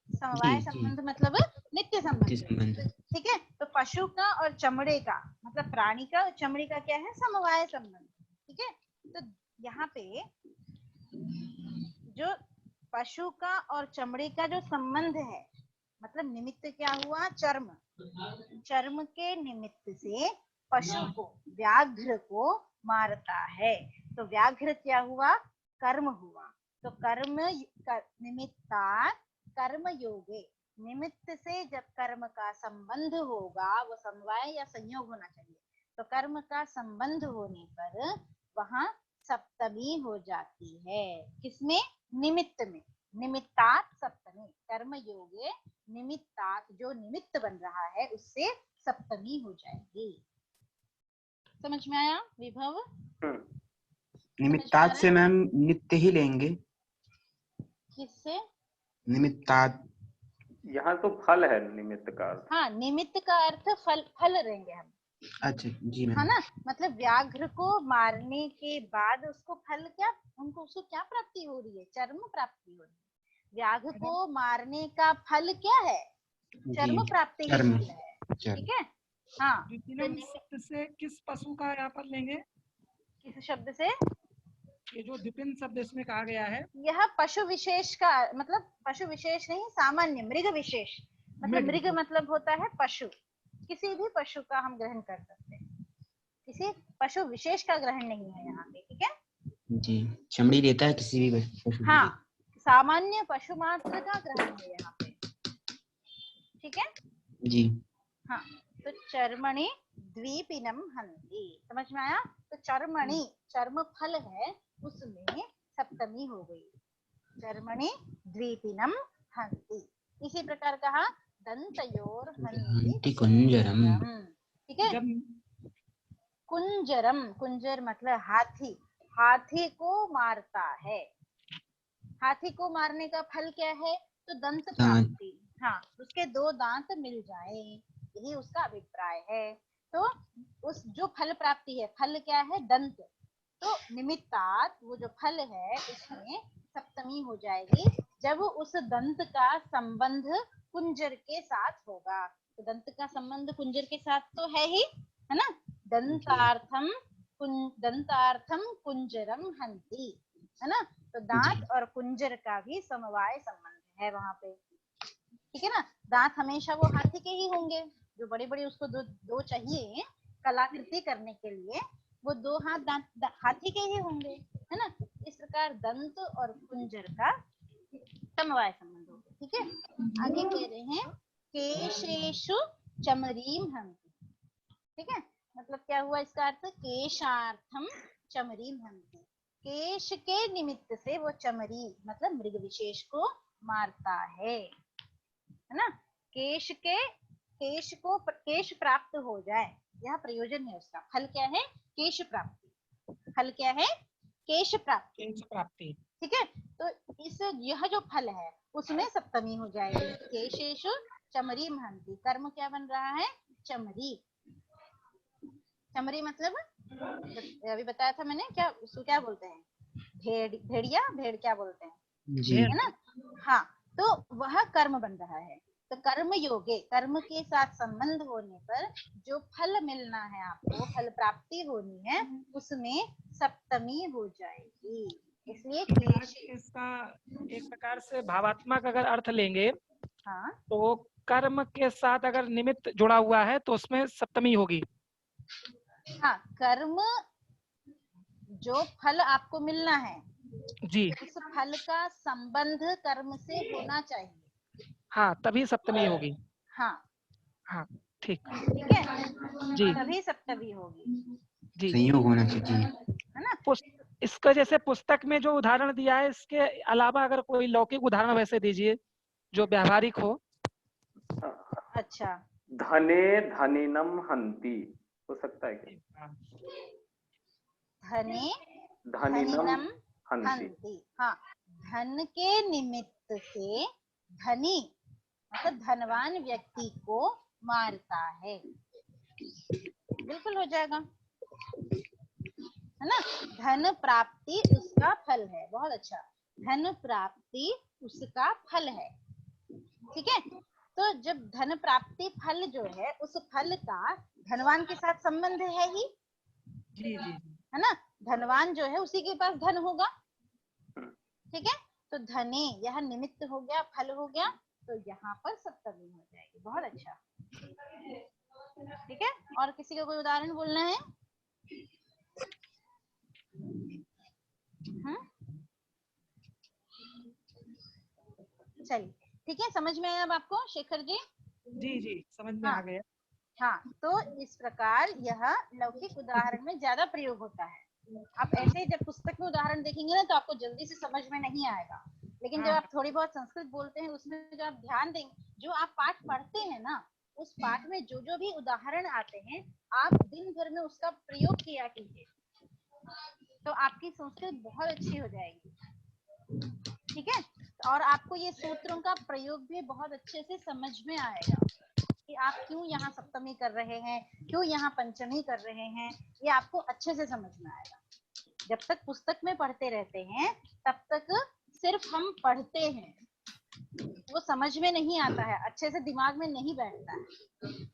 समवाय संबंध मतलब नित्य संबंध। ठीक है, तो पशु का और चमड़े का मतलब प्राणी का और चमड़े का क्या है, समवाय संबंध। ठीक है, तो यहाँ पे जो पशु का और चमड़े का जो संबंध है, मतलब निमित्त क्या हुआ, चर्म, चर्म के निमित्त से पशु को, व्याघ्र को मारता है। तो व्याघ्र क्या हुआ, कर्म हुआ। तो कर्म निमित्तात् कर्म योगे, निमित्त से जब कर्म का संबंध होगा, वो समवाय या संयोग होना चाहिए। तो कर्म का संबंध होने पर वहां सप्तमी हो जाती है, किसमें, निमित्त में, निमित्तात् सप्तमी, कर्म योगे निमित्तात्, जो निमित्त बन रहा है उससे सप्तमी हो जाएगी। समझ में आया विभव? निमित्तात् से मैम नित्य ही लेंगे। किससे? निमित्तात्, यहाँ तो फल है निमित्त का अर्थ। हाँ, निमित्त का अर्थ फल, फल लेंगे हम। अच्छा जी मैम, है ना, मतलब व्याघ्र को मारने के बाद उसको फल क्या, उनको उसको क्या प्राप्ति हो रही है, चर्म प्राप्ति हो रही है। व्याघ्र को मारने का फल क्या है, चर्म प्राप्ति ही फल है। ठीक है, हाँ, शब्द से किस पशु का यहाँ पर लेंगे, किस शब्द से, ये जो द्विपिन शब्द इसमें कहा गया है, यह पशु विशेष का मतलब, पशु विशेष नहीं, सामान्य मृग विशेष, मतलब मृग मतलब होता है पशु, किसी भी पशु का हम ग्रहण कर सकते हैं, किसी पशु विशेष का ग्रहण नहीं है यहाँ पे। ठीक है जी, चमड़ी देता है किसी भी पशु। हाँ, सामान्य पशु मात्र का ग्रहण है यहाँ पे। ठीक है जी हाँ, तो चर्मणि द्विपिनम हन्ति, समझ में आया? तो चर्मणि, चर्म फल है, उसमें सप्तमी हो गई, चर्मणि द्विपिनम हन्ति। इसी प्रकार कहा दंतयोर हन्ति कुंजरम। ठीक है, कुंजरम, कुंजर मतलब हाथी, हाथी को मारता है। हाथी को मारने का फल क्या है, तो दंत प्राप्ति, हाँ, उसके 2 दांत मिल जाए, यही उसका अभिप्राय है। तो उस जो फल प्राप्ति है, फल क्या है, दंत, तो निमित्तात् वो जो फल है उसमें सप्तमी हो जाएगी जब उस दंत का संबंध कुंजर के साथ होगा। तो दंत का संबंध कुंजर के साथ तो है ही, है ना, दंतार्थम कुंजरम हंति, है ना। तो दांत और कुंजर का भी समवाय संबंध है वहां पे, ठीक है ना। दांत हमेशा वो हाथी के ही होंगे, जो बड़े बड़े उसको दो चाहिए कलाकृति करने के लिए, वो दो हाथ दांत हाथी के ही होंगे, है ना। इस प्रकार दंत और कुंजर का समवाय संबंध होगा, ठीक है। आगे कह रहे हैं केशेषु चमरीम हंति, ठीक है। मतलब क्या हुआ इसका अर्थ, केशार्थम चमरीम हंति, केश के निमित्त से वो चमरी मतलब मृग विशेष को मारता है ना। केश प्राप्त हो जाए, यह प्रयोजन है उसका। फल क्या है, केश प्राप्ति। फल क्या है, केश प्राप्ति, केश प्राप्ति, ठीक है। तो इस यह जो फल है उसमें सप्तमी हो जाएगी। केशेषु चमरी महंती, कर्म क्या बन रहा है, चमरी। चमरी मतलब अभी बताया था मैंने, क्या उसको क्या बोलते हैं, भेड़िया, भेड़ क्या बोलते हैं, जी है ना। हाँ, तो वह कर्म बन रहा है। तो कर्म योगे, कर्म के साथ संबंध होने पर जो फल मिलना है आपको, फल प्राप्ति होनी है, उसमें सप्तमी हो जाएगी। इसलिए इसका एक प्रकार से भावात्मक अगर अर्थ लेंगे, हाँ, तो कर्म के साथ अगर निमित्त जुड़ा हुआ है तो उसमें सप्तमी होगी। हाँ, कर्म जो फल आपको मिलना है जी, उस फल का संबंध कर्म से होना चाहिए, हाँ, तभी सप्तमी होगी। हाँ हाँ, ठीक ठीक है, जी, तभी सप्तमी होगी, जी। संयोग होना चाहिए। है ना। इसका जैसे पुस्तक में जो उदाहरण दिया है, इसके अलावा अगर कोई लौकिक उदाहरण वैसे दीजिए जो व्यावहारिक हो। अच्छा, धने धनिनम हंति हो सकता है क्या? धने धनिनम धनिनम हंति, हंति, हाँ, धन के निमित्त से धनी मतलब धनवान व्यक्ति को मारता है, बिल्कुल हो जाएगा, है ना। धन प्राप्ति उसका फल है, बहुत अच्छा, धन प्राप्ति उसका फल है, ठीक है। तो जब धन प्राप्ति फल जो है, उस फल का धनवान के साथ संबंध है ही, जी जी, है ना। धनवान जो है उसी के पास धन होगा, ठीक है। तो धने यह निमित्त हो गया, फल हो गया, तो यहाँ पर सप्तमी हो जाएगी, बहुत अच्छा, ठीक है। और किसी का कोई उदाहरण बोलना है? चलिए, ठीक है, समझ में आया अब आपको शेखर जी? जी जी, समझ में हाँ आ गया। हाँ, तो इस प्रकार यह लौकिक उदाहरण में ज्यादा प्रयोग होता है। आप ऐसे जब पुस्तक में उदाहरण देखेंगे ना तो आपको जल्दी से समझ में नहीं आएगा, लेकिन जब हाँ, आप थोड़ी बहुत संस्कृत बोलते हैं उसमें जो आप ध्यान देंगे, जो आप पाठ पढ़ते हैं ना, उस पाठ में जो जो भी उदाहरण आते हैं, आप दिन भर में उसका प्रयोग किया कीजिए, तो आपकी संस्कृत बहुत अच्छी हो जाएगी, ठीक है। और आपको ये सूत्रों का प्रयोग भी बहुत अच्छे से समझ में आएगा कि आप क्यों यहाँ सप्तमी कर रहे हैं, क्यों यहाँ पंचमी कर रहे हैं, ये आपको अच्छे से समझ में आएगा। जब तक पुस्तक में पढ़ते रहते हैं तब तक सिर्फ हम पढ़ते हैं, वो समझ में नहीं आता है, अच्छे से दिमाग में नहीं बैठता है,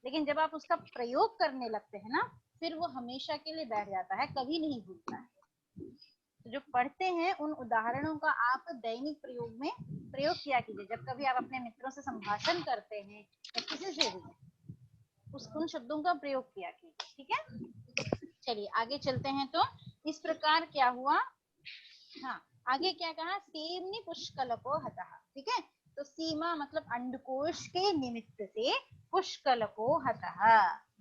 लेकिन जब आप उसका प्रयोग करने लगते हैं ना, फिर वो हमेशा के लिए बैठ जाता है, कभी नहीं भूलता है। तो जो पढ़ते हैं उन उदाहरणों का आप दैनिक प्रयोग में प्रयोग किया कीजिए। जब कभी आप अपने मित्रों से संभाषण करते हैं या किसी से भी, उन शब्दों का प्रयोग किया कीजिए, ठीक है। चलिए आगे चलते हैं। तो इस प्रकार क्या हुआ, हाँ, आगे क्या कहा, सीमनि पुष्कलको हतः, ठीक है। तो सीमा मतलब अंडकोश के निमित्त से, पुष्कलको हतः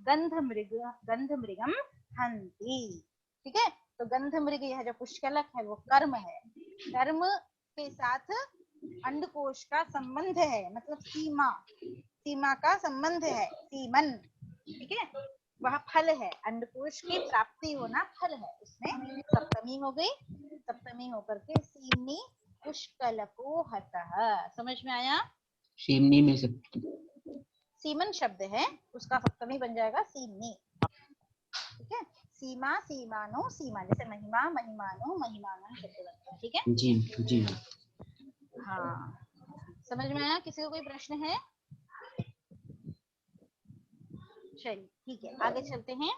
गंधमृगम हंति, ठीक है। तो गंधमृग यह जो पुष्कलक है वो कर्म है, कर्म के साथ अंडकोश का संबंध है, मतलब सीमा का संबंध है, सीमन, ठीक है, वह फल है, अंडकोश की प्राप्ति होना फल है, उसमें सप्तमी हो गई, सप्तमी होकर के सीमनी पुष्कलको हतः, समझ में आया? शेमनी में सब सीमन शब्द है, उसका सप्तमी बन जाएगा सीमनी, ठीक है। सीमा, सीमानो, सीमा, जैसे महिमा, महिमानो, महिमानम शब्द बनता है, ठीक है। जी जी। हाँ, समझ में आया? किसी को कोई प्रश्न है? चलिए ठीक है, आगे चलते हैं।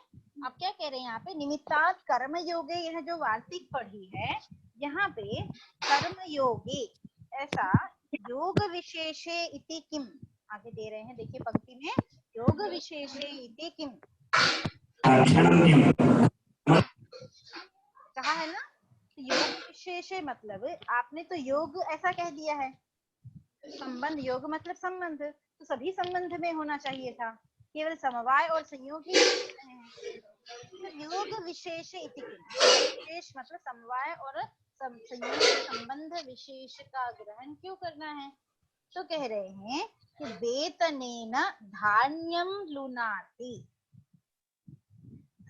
अब क्या कह रहे हैं यहाँ पे, निमित्तात् कर्म योगे, यह जो वार्तिक पढ़ी है यहाँ पे कर्म योगे ऐसा योग विशेषे इति किम, आगे दे रहे हैं, देखिए पंक्ति में, योग विशेषे इति किम कहा है ना। तो योग विशेषे मतलब आपने तो योग ऐसा कह दिया है, संबंध, योग मतलब संबंध, तो सभी संबंध में होना चाहिए था, केवल समवाय और संयोग ही नहीं है। तो योग विशेष इति किम, विशेष मतलब समवाय और संयोग संबंध विशेष का ग्रहण क्यों करना है। तो कह रहे हैं कि वेतनेन धान्यम लुनाति,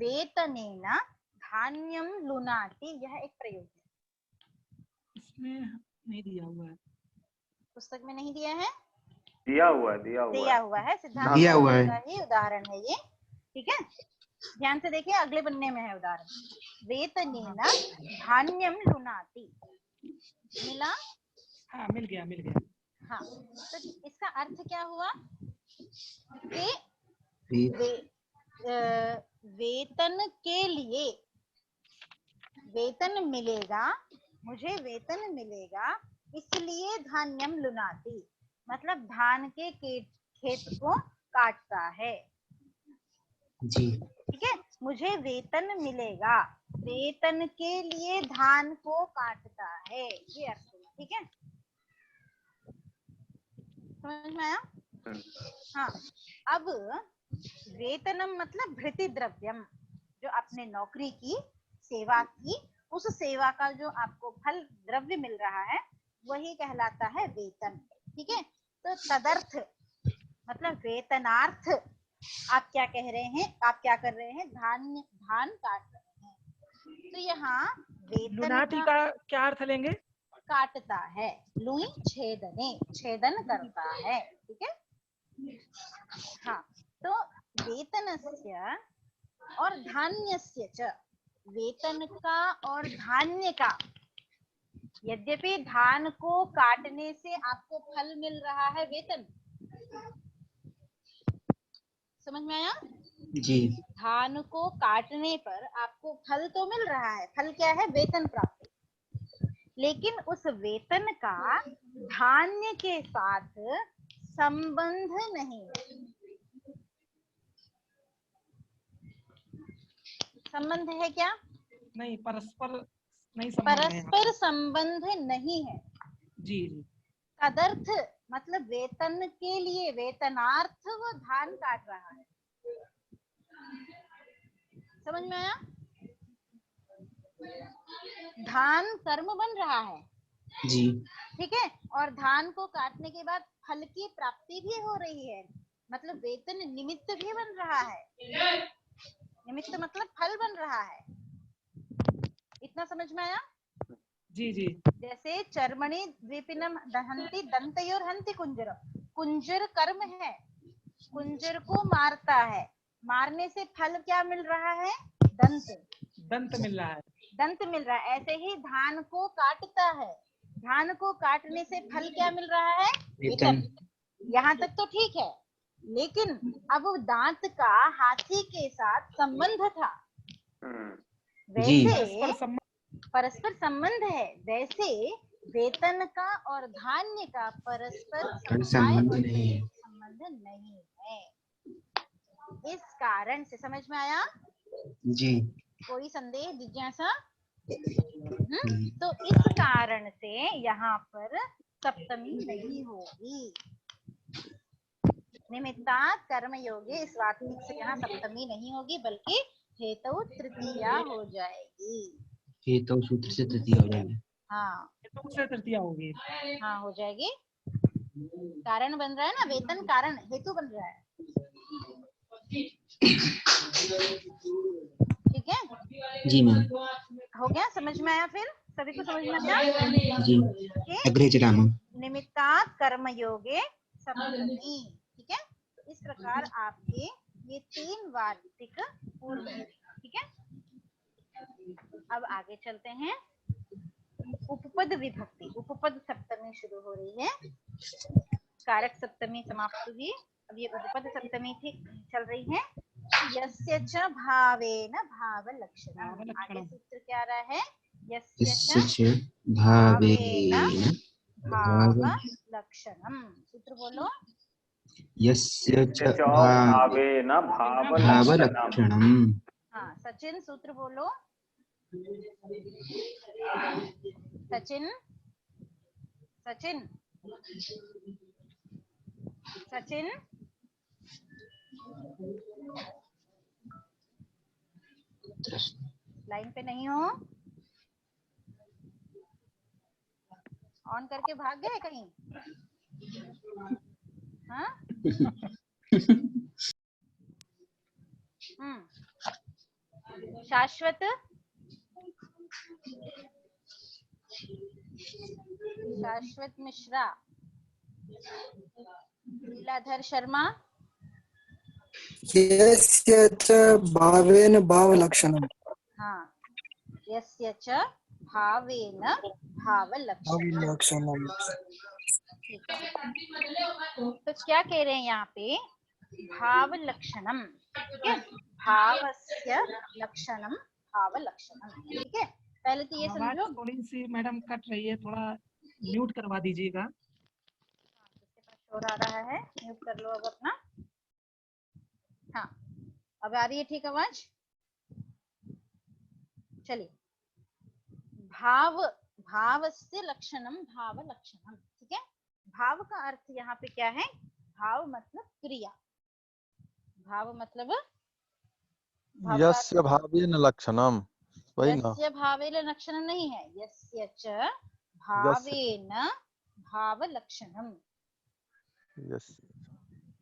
वेतनेन धान्यम लुनाति, यह एक प्रयोग है। इसमें नहीं दिया हुआ है, पुस्तक में नहीं दिया है, दिया हुआ है सिद्धांत दिया हुआ है। का ही उदाहरण है ये, ठीक है। ध्यान से देखिए, अगले पन्ने में है उदाहरण, वेतनेन धान्यम लुनाति, मिला। हाँ मिल गया। हाँ, तो इसका अर्थ क्या हुआ कि वेतन के लिए, वेतन मिलेगा, मुझे वेतन मिलेगा, इसलिए धान्यम लुनाति, मतलब धान के खेत को काटता है जी। ठीक है। मुझे वेतन मिलेगा, वेतन के लिए धान को काटता है, ये अर्थ हुआ, ठीक है, समझ में आया। हाँ, अब वेतनम मतलब भृति द्रव्यम, जो आपने नौकरी की, सेवा की, उस सेवा का जो आपको फल द्रव्य मिल रहा है वही कहलाता है वेतन, ठीक है। तो तदर्थ मतलब वेतनार्थ आप क्या कह रहे हैं, आप क्या कर रहे हैं, धान काट रहे हैं। तो यहाँ वेतन लुनाति का क्या अर्थ लेंगे? काटता है, लुई छेदने, छेदन करता है, ठीक है। हाँ, तो वेतनस्य और धान्यस्य च, वेतन का और धान्य का, यद्यपि धान को काटने से आपको फल मिल रहा है वेतन, समझ में आया जी। धान को काटने पर आपको फल तो मिल रहा है, फल क्या है, वेतन प्राप्ति, लेकिन उस वेतन का धान्य के साथ संबंध नहीं है। संबंध है क्या? नहीं, परस्पर नहीं संबंध है यहाँ परस्पर संबंध नहीं है। जी जी। तदर्थ मतलब वेतन के लिए, वेतनार्थ वो धान काट रहा है, समझ में आया। धान कर्म बन रहा है जी। ठीक है, और धान को काटने के बाद फल की प्राप्ति भी हो रही है, मतलब वेतन निमित्त भी बन रहा है, निमित्त मतलब फल बन रहा है, इतना समझ में आया। जी जी। जैसे चर्मणि द्विपिनम दहंति दंतयोर हंति कुंजर, कुंजर कर्म है, कुंजर को मारता है, मारने से फल क्या मिल रहा है, दंत, दंत मिल रहा है, दंत मिल रहा है। ऐसे ही धान को काटता है, धान को काटने से फल क्या मिल रहा है, वेतन। यहाँ तक तो ठीक है, लेकिन अब दांत का हाथी के साथ संबंध था, वैसे परस्पर संबंध है, वैसे वेतन का और धान्य का परस्पर संबंध नहीं है, संबंध नहीं है। इस कारण से समझ में आया जी। कोई संदेह जिज्ञासा? तो इस कारण से यहाँ पर सप्तमी नहीं होगी, निमित्तात् कर्म योगे, इस वार्तिक से यहाँ सप्तमी नहीं होगी, बल्कि हेतु तृतीया हो जाएगी। हेतु सूत्र से तृतीया हो जाएगी। हाँ, हेतु से तृतीया होगी। हाँ हो जाएगी, कारण बन रहा है ना, वेतन कारण, हेतु बन रहा है, ठीक है जी मैम। हो गया, समझ में आया, फिर सभी को समझ में आया जी। अग्रे चलाना। निमित्तात् कर्म योगे सप्तमी, ठीक है। इस प्रकार आपके ये 3 वार्तिक पूर्ण हुए, ठीक है। अब आगे चलते हैं, उपपद विभक्ति, उपपद सप्तमी शुरू हो रही है, कारक सप्तमी समाप्त हुई, अब ये उपपद सप्तमी थी चल रही है। यस्य च भावेन भावलक्षणम। आगे भावलक्षणम। सूत्र क्या आ रहा है? यस्य यस्य च च भावेन भावलक्षणम। सूत्र बोलो। यस्य च च भावेन भावलक्षणम्। भावलक्षणम्। हाँ, सचिन सूत्र बोलो। सचिन सचिन सचिन लाइन पे नहीं हो? ऑन करके भाग गए कहीं? हाँ? शाश्वत शाश्वत मिश्रा, लीलाधर शर्मा, यस्य च भावेन भावलक्षणम्। हाँ, यस्य च भावेन भावलक्षणम्। भावलक्षणम्। ठीक है, तो क्या कह रहे हैं यहाँ पे? भावलक्षणम, ठीक है, भावस्य लक्षणम भावलक्षणम। ठीक है, पहले तो ये आवाज समझो। थोड़ी सी मैडम कट रही है, थोड़ा म्यूट करवा दीजिएगा। जिसके पास शोर आ रहा है म्यूट कर लो अब अपना। हाँ, अब आ रही है ठीक आवाज? चलिए, भाव भावस्य लक्षणम भावलक्षणम। ठीक है, भाव का अर्थ यहाँ पे क्या है? भाव मतलब क्रिया। भाव मतलब भाव का यस्य भावेन लक्षणम, वही ना? यस्य भावेन लक्षणम नहीं है, यस्य च भावेन भावलक्षणम। यस,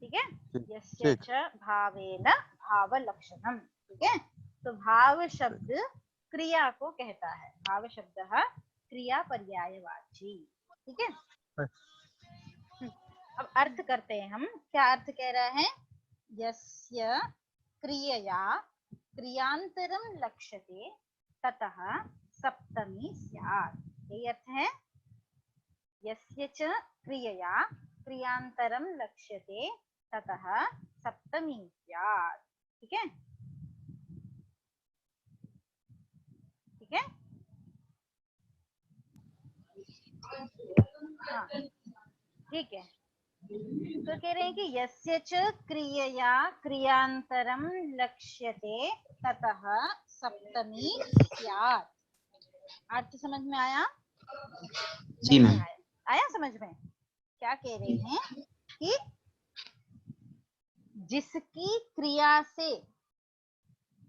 ठीक है, ठीक, यस्य ठीक। च भावेन भावलक्षणम। ठीक है, तो भाव शब्द क्रिया को कहता है। भाव शब्द क्रिया पर्यायवाची। ठीक है, अब अर्थ करते हैं हम। क्या अर्थ कह रहा है? यस्य क्रियया क्रियांतरम लक्ष्यते ततः सप्तमी स्यात्। यही अर्थ है। यस्य च क्रियया क्रियांतरम लक्ष्यते ततः सप्तमी स्यात्। ठीक है, ठीक है, हाँ, ठीक है। तो कह रहे हैं कि यस्य च क्रियया क्रियांतरम लक्ष्यते ततः सप्तमी स्यात्। अर्थ समझ में आया? जी नहीं मैम। आया? आया समझ में? क्या कह रहे हैं कि जिसकी क्रिया से,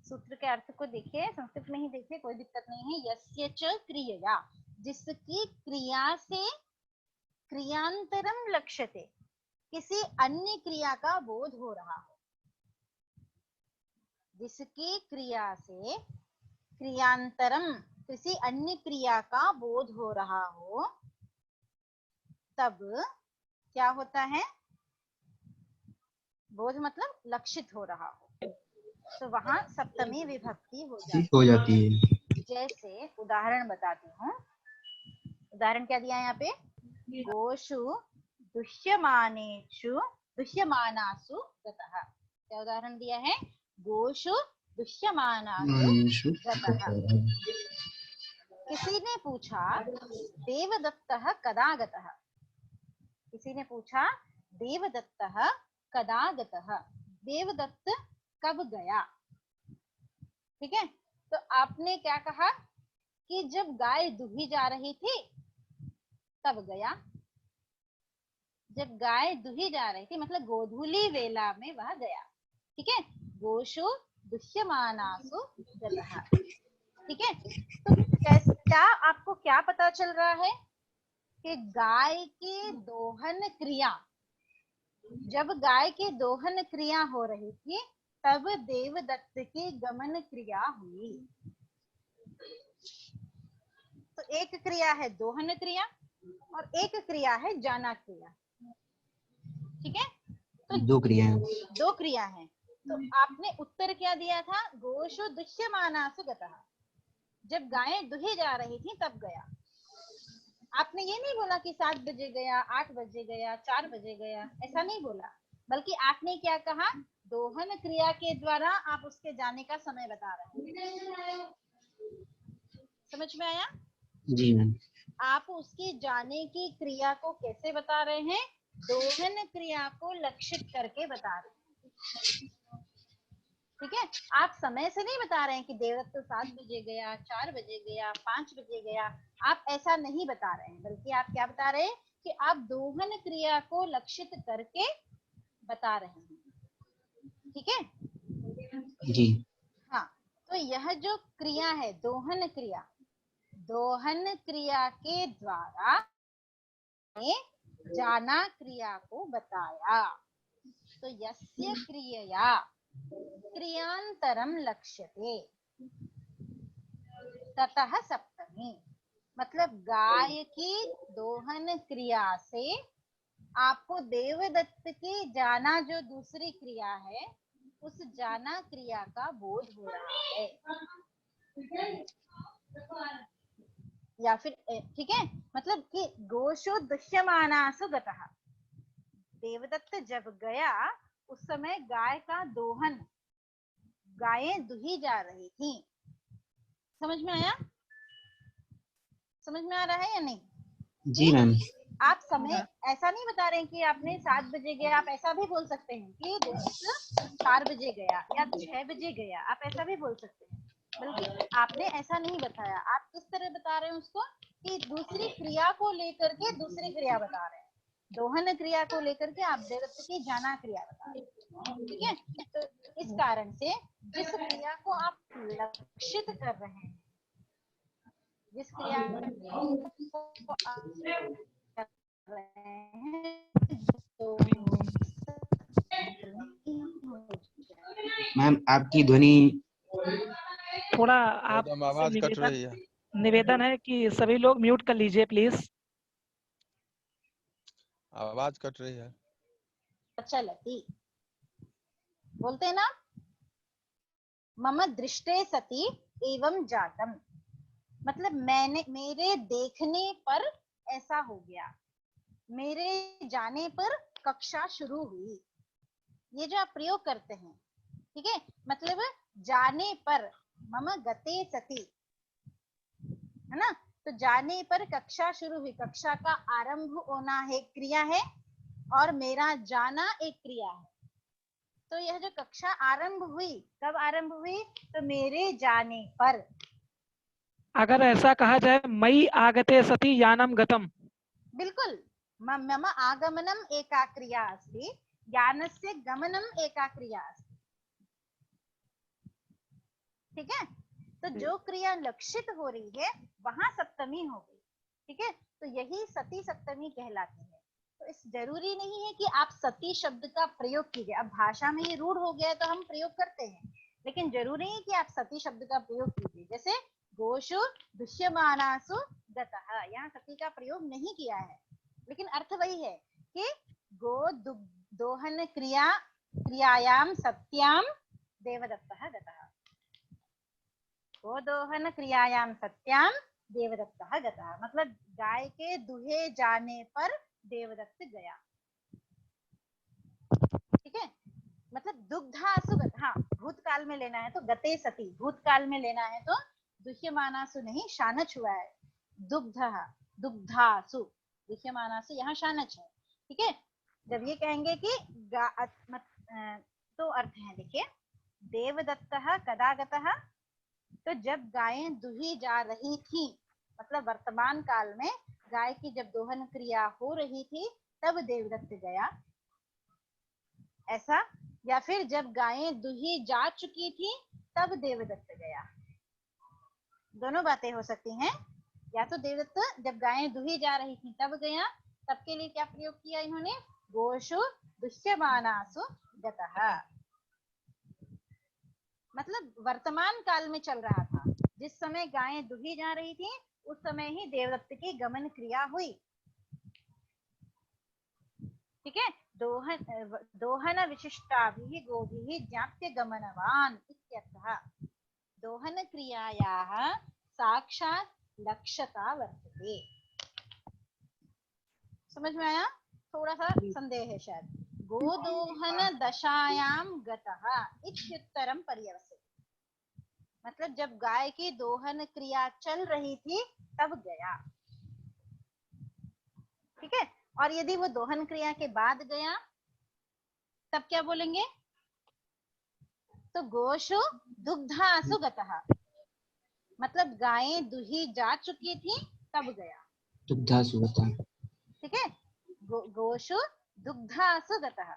सूत्र के अर्थ को देखिए, संस्कृत में ही देखिए, कोई दिक्कत नहीं है। यस्य च क्रियया, जिसकी क्रिया से क्रियांतरम लक्ष्यते, किसी अन्य क्रिया का बोध हो रहा हो। जिसकी क्रिया से क्रियांतरम, किसी अन्य क्रिया का बोध हो रहा हो, तब क्या होता है? बोध मतलब लक्षित हो रहा हो, तो वहां सप्तमी विभक्ति हो जाती है। जैसे उदाहरण बताती हूँ। उदाहरण क्या दिया है यहाँ पे? गोषु दुष्यमानेषु दुष्यमानासु गतः। क्या उदाहरण दिया है? गोषु दुष्यमानासु गतः। किसी ने पूछा देवदत्तः कदा गतः। किसी ने पूछा देवदत्तः कदा गतः, देवदत्त कब गया। ठीक है, तो आपने क्या कहा कि जब गाय दूही जा रही थी तब गया। जब गाय दूही जा रही थी मतलब गोधूली वेला में वह गया। ठीक है, गोषु दुष्यमानासु गतः। ठीक है, तो क्या आपको क्या पता चल रहा है कि गाय की दोहन क्रिया, जब गाय की दोहन क्रिया हो रही थी तब देवदत्त की गमन क्रिया हुई। तो एक क्रिया है दोहन क्रिया और एक क्रिया है जाना क्रिया। ठीक है, तो दो क्रिया है। दो क्रिया है। तो आपने उत्तर क्या दिया था? गोषु दुष्यमानासु गतः। जब गायें दुही जा रही थी तब गया। आपने ये नहीं बोला कि 7 बजे गया, 8 बजे गया, 4 बजे गया, ऐसा नहीं बोला, बल्कि आपने क्या कहा? दोहन क्रिया के द्वारा आप उसके जाने का समय बता रहे हैं। समझ में आया? जी मैम। आप उसकी जाने की क्रिया को कैसे बता रहे हैं? दोहन क्रिया को लक्षित करके बता रहे हैं। ठीक है, आप समय से नहीं बता रहे हैं कि देवदत्त 7 बजे गया, 4 बजे गया, 5 बजे गया। आप ऐसा नहीं बता रहे हैं, बल्कि आप क्या बता रहे हैं कि आप दोहन क्रिया को लक्षित करके बता रहे हैं। ठीक है जी। हाँ, तो यह जो क्रिया है दोहन क्रिया, दोहन क्रिया के द्वारा जाना क्रिया को बताया। तो यस्य क्रियया क्रियांतरम लक्ष्यते ततः सप्तमी। मतलब गाय की दोहन क्रिया से आपको देवदत्त की जाना जो दूसरी क्रिया है, उस जाना क्रिया का बोध हो रहा है। या फिर ठीक है, मतलब कि गोशु दुष्यमानासु गतः, देवदत्त जब गया उस समय गाय का दोहन, गायें दुही जा रही थी। समझ में आया? समझ में आ रहा है या नहीं? जी मैम। आप समय ऐसा नहीं बता रहे हैं कि आपने 7 बजे गया। आप ऐसा भी बोल सकते हैं कि देवदत्त 4 बजे गया या 6 बजे गया, आप ऐसा भी बोल सकते हैं। बल्कि आपने ऐसा नहीं बताया। आप किस तरह बता रहे हैं उसको कि दूसरी क्रिया को लेकर के दूसरी क्रिया बता रहे हैं। दोहन क्रिया को लेकर के आप देवदत्त की जाना क्रिया बता रहे हैं। ठीक है, तो इस कारण से जिस क्रिया को आप लक्षित कर रहे हैं, जिस क्रिया को आप कर रहे हैं, तो मैम आपकी ध्वनि थोड़ा आप मैडम आवाज कट रही है। निवेदन है कि सभी लोग म्यूट कर लीजिए प्लीज। आवाज कट रही है। चलती बोलते हैं ना, मम दृष्टे सती एवं जातम, मतलब मैंने, मेरे देखने पर ऐसा हो गया, मेरे जाने पर कक्षा शुरू हुई। ये जो आप प्रयोग करते हैं, ठीक है, मतलब जाने पर, मम गते सती, है ना, तो जाने पर कक्षा शुरू हुई। कक्षा का आरंभ होना है क्रिया है, और मेरा जाना एक क्रिया है। तो यह जो कक्षा आरंभ हुई, कब आरंभ हुई? तो मेरे जाने पर। अगर ऐसा कहा जाए मई आगते सती यानम गतम, बिल्कुल, मम आगमनम एका क्रिया अस्ति, ज्ञानस्य गमनम एका क्रिया अस्ति। ठीक है, तो जो क्रिया लक्षित हो रही है वहां सप्तमी हो गई। ठीक है, तो यही सती सप्तमी कहलाती है। तो इस जरूरी नहीं है कि आप सती शब्द का प्रयोग कीजिए। अब भाषा में ये रूढ़ हो गया है तो हम प्रयोग करते हैं, लेकिन जरूरी है कि आप सती शब्द का प्रयोग कीजिए। जैसे गोशु दुष्यमानासु गतः, यहाँ सती का प्रयोग नहीं किया है, लेकिन अर्थ वही है कि गो दोहन क्रियायाम सत्याम देवदत्तः गतः, गोदोहन क्रियायाम सत्याम देवदत्तः गतः, मतलब गाय के दुहे जाने पर देवदत्त गया। ठीक है, मतलब दुग्धासु, हाँ भूतकाल में लेना है तो गते सती, भूतकाल में लेना है तो दुह्यमानासु नहीं, शानच हुआ है। दुग्धासु, दुह्यमानासु यहाँ शानच है। ठीक है, जब ये कहेंगे कि तो अर्थ है, देखिए, देवदत्तः कदा गतः, तो जब गायें दुही जा रही थी, मतलब वर्तमान काल में गाय की जब दोहन क्रिया हो रही थी तब देवदत्त गया, ऐसा। या फिर जब गायें दुही जा चुकी थी तब देवदत्त गया। दोनों बातें हो सकती हैं। या तो देवदत्त जब गायें दुही जा रही थी तब गया, तब के लिए क्या प्रयोग किया इन्होंने? गोशु दुष्यमानासु गतः, मतलब वर्तमान काल में चल रहा था, जिस समय गायें दुही जा रही थी उस समय ही देवदत्त की गमन क्रिया हुई। ठीक है, दोहन विशिष्टाभिः गोभिः ज्ञाप्य गमनवान इत्यर्थः। दोहन क्रियायाः साक्षात् लक्ष्यता वर्तते। समझ में आया? थोड़ा सा संदेह है शायद। गोदोहन दशायां गतः इत्युत्तरं पर्यवसित। मतलब जब गाय की दोहन क्रिया चल रही थी तब गया। ठीक है, और यदि वो दोहन क्रिया के बाद गया तब क्या बोलेंगे? तो गोशु दुग्धासु गतः, मतलब गायें दुही जा चुकी थी तब गया। दुग्धासु गतः। ठीक है, गोशु दुग्धासु गतः,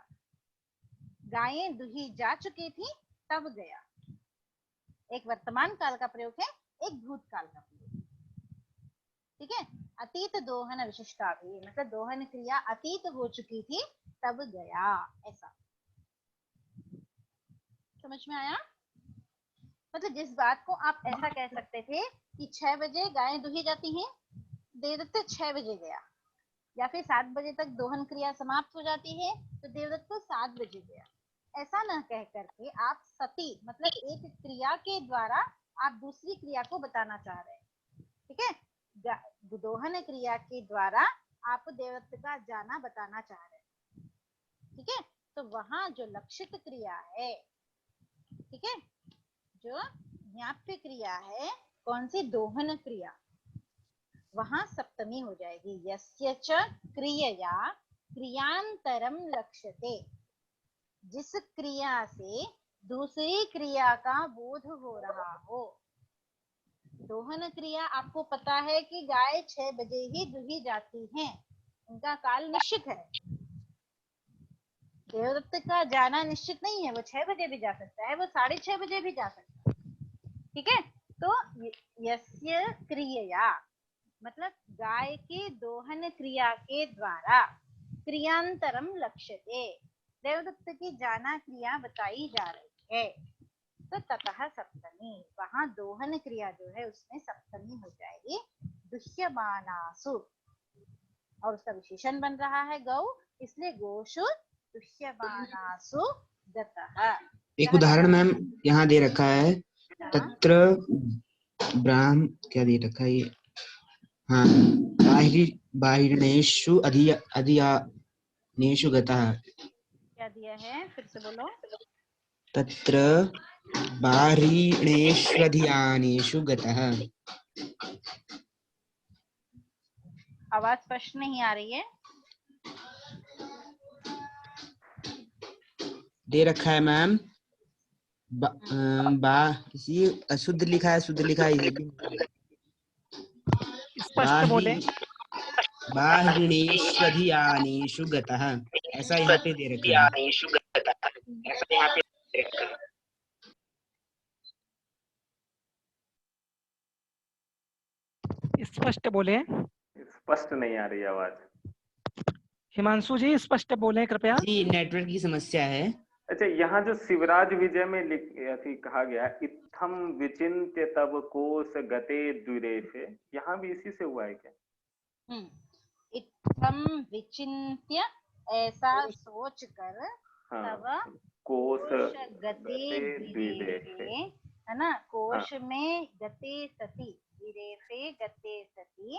गायें दुही जा चुकी थी तब गया। एक वर्तमान काल का प्रयोग है, एक भूतकाल का प्रयोग। ठीक है, अतीत दोहन विशिष्टा भी, मतलब दोहन क्रिया अतीत हो चुकी थी तब गया, ऐसा। समझ में आया? मतलब जिस बात को आप ऐसा कह सकते थे कि 6 बजे गायें दुही जाती हैं, देवदत्त 6 बजे गया, या फिर 7 बजे तक दोहन क्रिया समाप्त हो जाती है तो देवदत्त 7 बजे गया। ऐसा न कह करके आप सती, मतलब एक क्रिया के द्वारा आप दूसरी क्रिया को बताना चाह रहे हैं। ठीक है, दोहन क्रिया के द्वारा आप देवदत्त का जाना बताना चाह रहे हैं। ठीक है, तो वहां जो लक्षित क्रिया है, ठीक है, जो ज्ञाप्य क्रिया है, कौन सी? दोहन क्रिया, वहां सप्तमी हो जाएगी। यस्य च क्रियया क्रियांतरम लक्ष्यते, जिस क्रिया से दूसरी क्रिया का बोध हो रहा हो। दोहन क्रिया आपको पता है कि गाय 6 बजे ही दुही जाती हैं, उनका काल निश्चित है। देवदत्त का जाना निश्चित नहीं है, वो 6 बजे भी जा सकता है, वो 6:30 बजे भी जा सकता है। ठीक है, तो यस्य क्रियया मतलब गाय की दोहन क्रिया के द्वारा क्रियांतरम लक्ष्यते, देवदत्त की जाना क्रिया बताई जा रही है, तो ततः सप्तमी, वहां दोहन क्रिया जो है उसमें सप्तमी हो जाएगी। दुह्यमानासु, और उसका विशेषण बन रहा है गौ, इसलिए गोषु दुह्यमानासु गतः। एक उदाहरण मैम यहाँ दे रखा है, तत्र ब्राह्म क्या दे रखा है ये, हाँ, बाहिर्णेषु अधियानेषु गतः। क्या दिया है, फिर से बोलो। तत्र बाहिर्णेष्वधियानेषु गतः। आवाज स्पष्ट नहीं आ रही है। दे रखा है मैम, इसी अशुद्ध लिखा है, शुद्ध लिखा है, स्पष्ट बोले। बाहिर्णेष्वधियानेषु गतः, ऐसा यहाँ पे दे रखा है। स्पष्ट बोले। स्पष्ट नहीं आ रही आवाज। हिमांशु जी स्पष्ट बोले कृपया। जी नेटवर्क की समस्या है। अच्छा, यहाँ जो शिवराज विजय में कहा गया इत्थम विचिन्त्य तब कोश गते द्विरेफे, यहाँ भी इसी से हुआ है क्या? इत्थम विचिन्त्य, ऐसा सोच कर, तब कोश गते द्विरेफे, है ना, कोश में गते सति, द्विरेफे गते सति,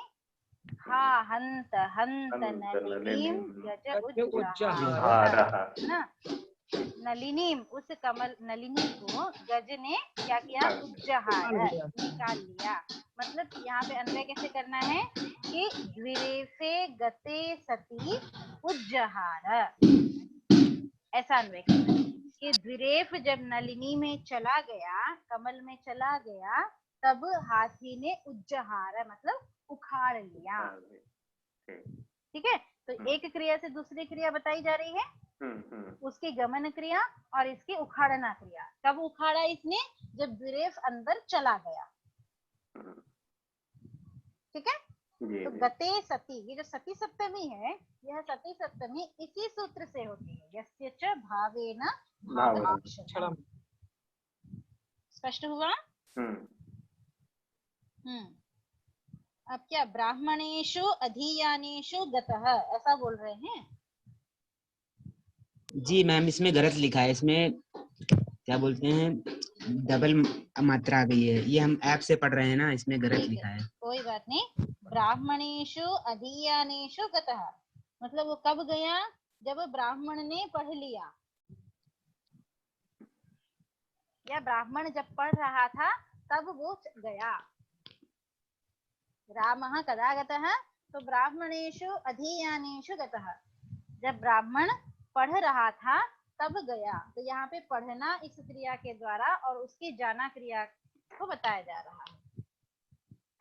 हा हंत हंत नलिनीम गज उज्जहारः, ना, नलिनीम, उस कमल नलिनी को गज ने क्या किया? उज्जहार, निकाल लिया। मतलब यहाँ पे अन्वय कैसे करना है कि द्विरेफे गते सती उज्जहार, ऐसा अन्वय करना है कि द्विरेफ जब नलिनी में चला गया, कमल में चला गया, तब हाथी ने उज्जहार मतलब उखाड़ लिया। ठीक है, तो एक क्रिया से दूसरी क्रिया बताई जा रही है, उसकी गमन क्रिया और इसकी उखाड़ना क्रिया। कब उखाड़ा इसने? जब द्विरेफ अंदर चला गया। ठीक है, तो गते सती, ये जो सती सप्तमी है, यह सती सप्तमी इसी सूत्र से होती है, यस्य च भावेन भावनाक्षरम्। स्पष्ट हुआ? अब क्या ब्राह्मणेषु अधियानेषु गतः ऐसा बोल रहे हैं? जी मैम, इसमें गलत लिखा है, इसमें क्या बोलते हैं, डबल मात्रा आ गई है, ये हम ऐप से पढ़ रहे हैं ना, इसमें गलत लिखा है। कोई बात नहीं। ब्राह्मणेषु अधियानेषु गतः मतलब वो कब गया? जब ब्राह्मण ने पढ़ लिया, या ब्राह्मण जब पढ़ रहा था तब वो गया। रामः कदा गतः, तो ब्राह्मणेषु अधीयानेषु गतः, जब ब्राह्मण पढ़ रहा था तब गया। तो यहाँ पे पढ़ना इस क्रिया के द्वारा और उसकी जाना क्रिया को बताया जा रहा है।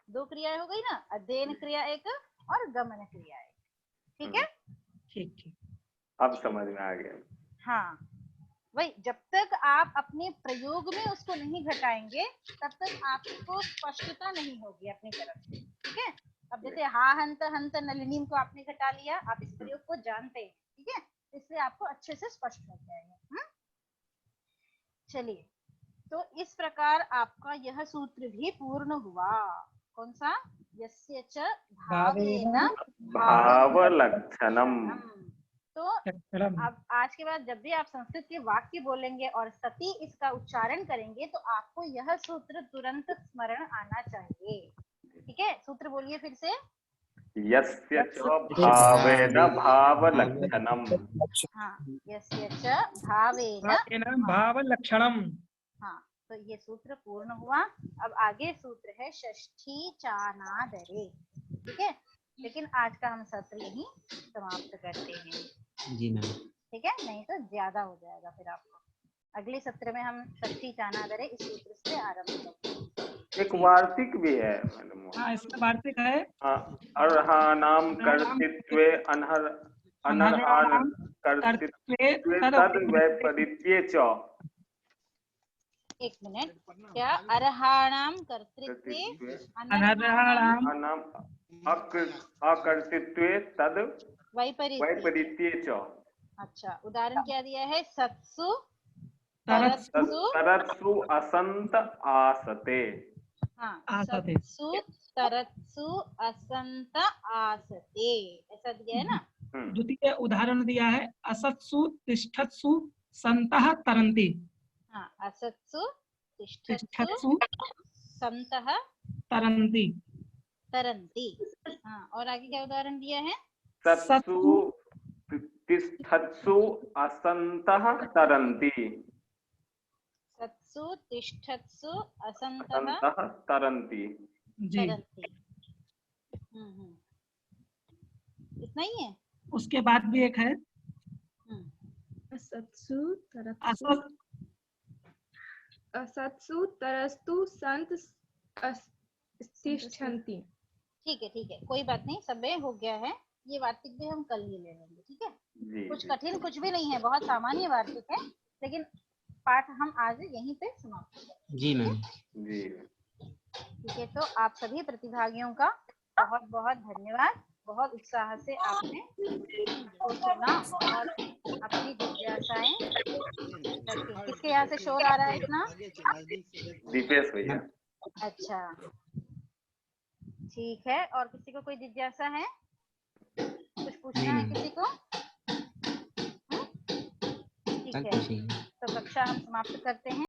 दो क्रिया हो गई ना, अध्ययन क्रिया एक और गमन क्रिया एक। ठीक है, ठीक ठीक। अब समझ में आ गया। हाँ वही, जब तक आप अपने प्रयोग में उसको नहीं घटाएंगे तब तक आपको स्पष्टता नहीं होगी अपनी तरफ से। ठीक है, अब जैसे हा हंत हंत नलिनीम को आपने घटा लिया, आप इस प्रयोग को जानते हैं। ठीक है, इसलिए आपको अच्छे से स्पष्ट हो जाएगा। चलिए, तो इस प्रकार आपका यह सूत्र भी पूर्ण हुआ। कौन सा? यस्य च भावेन भावलक्षणम। तो अब आज के बाद जब भी आप संस्कृत के वाक्य बोलेंगे और सती इसका उच्चारण करेंगे तो आपको यह सूत्र तुरंत स्मरण आना चाहिए। ठीक है, सूत्र बोलिए फिर से। यस्य च भावेन भावलक्षणम। हाँ, यस्य च भावेन भावलक्षणम। हाँ, तो ये सूत्र पूर्ण हुआ। अब आगे सूत्र है षष्ठी चानादरे। ठीक है, लेकिन आज का हम सत्र यहीं समाप्त करते हैं। जी मैम। ठीक है, नहीं तो ज्यादा हो जाएगा फिर आपको। अगले सत्र में हम षष्ठी चानादरे इस सूत्र से आरंभ करेंगे। एक वार्तिक भी है मैडम। हाँ, इसमें वार्तिक है। अर्हानाम कर्तृत्वे अनर्हान कर्तृत्वे तद वैपरीत्ये च। एक मिनट, क्या? अर्हाणाम कर्तृत्वे अनर्हाणाम अकर्तृत्वे तद वैपरीत्ये च। अच्छा, उदाहरण क्या दिया है? सत्सु तरत्सु असंत आसते। हाँ, सत्सु तरत्सु असंत आसते, ऐसा दिया है ना। द्वितीय उदाहरण दिया है असत्सु तिष्ठत्सु सन्तः तरन्ति। हाँ, असत्सु तिष्ठत्सु सन्तः तरन्ति। हाँ, और आगे क्या उदाहरण दिया है? सत्सु तिष्ठत्सु असन्तः तरन्ति। सत्सु तिष्ठत्सु असन्तः तरन्ति। जी। इतना ही है। उसके बाद भी एक है असत्सु तरस्तु संत तिष्ठन्ति। ठीक है, कोई बात नहीं, सब में हो गया है। ये वार्तिक भी हम कल ही ले लेंगे। ठीक है, कुछ कठिन कुछ भी नहीं है, बहुत सामान्य वार्तिक है, लेकिन पाठ हम आज यहीं पे समाप्त करेंगे। जी मैम। जी ठीक है, तो आप सभी प्रतिभागियों का बहुत बहुत धन्यवाद। बहुत उत्साह से आपने सुना और अपनी जिज्ञासाएं। किसके यहाँ से शोर आ रहा है इतना? दीपेश भैया। अच्छा, ठीक है, और किसी को कोई जिज्ञासा है? कुछ पूछना है किसी को? ठीक है, तो कक्षा हम समाप्त करते हैं।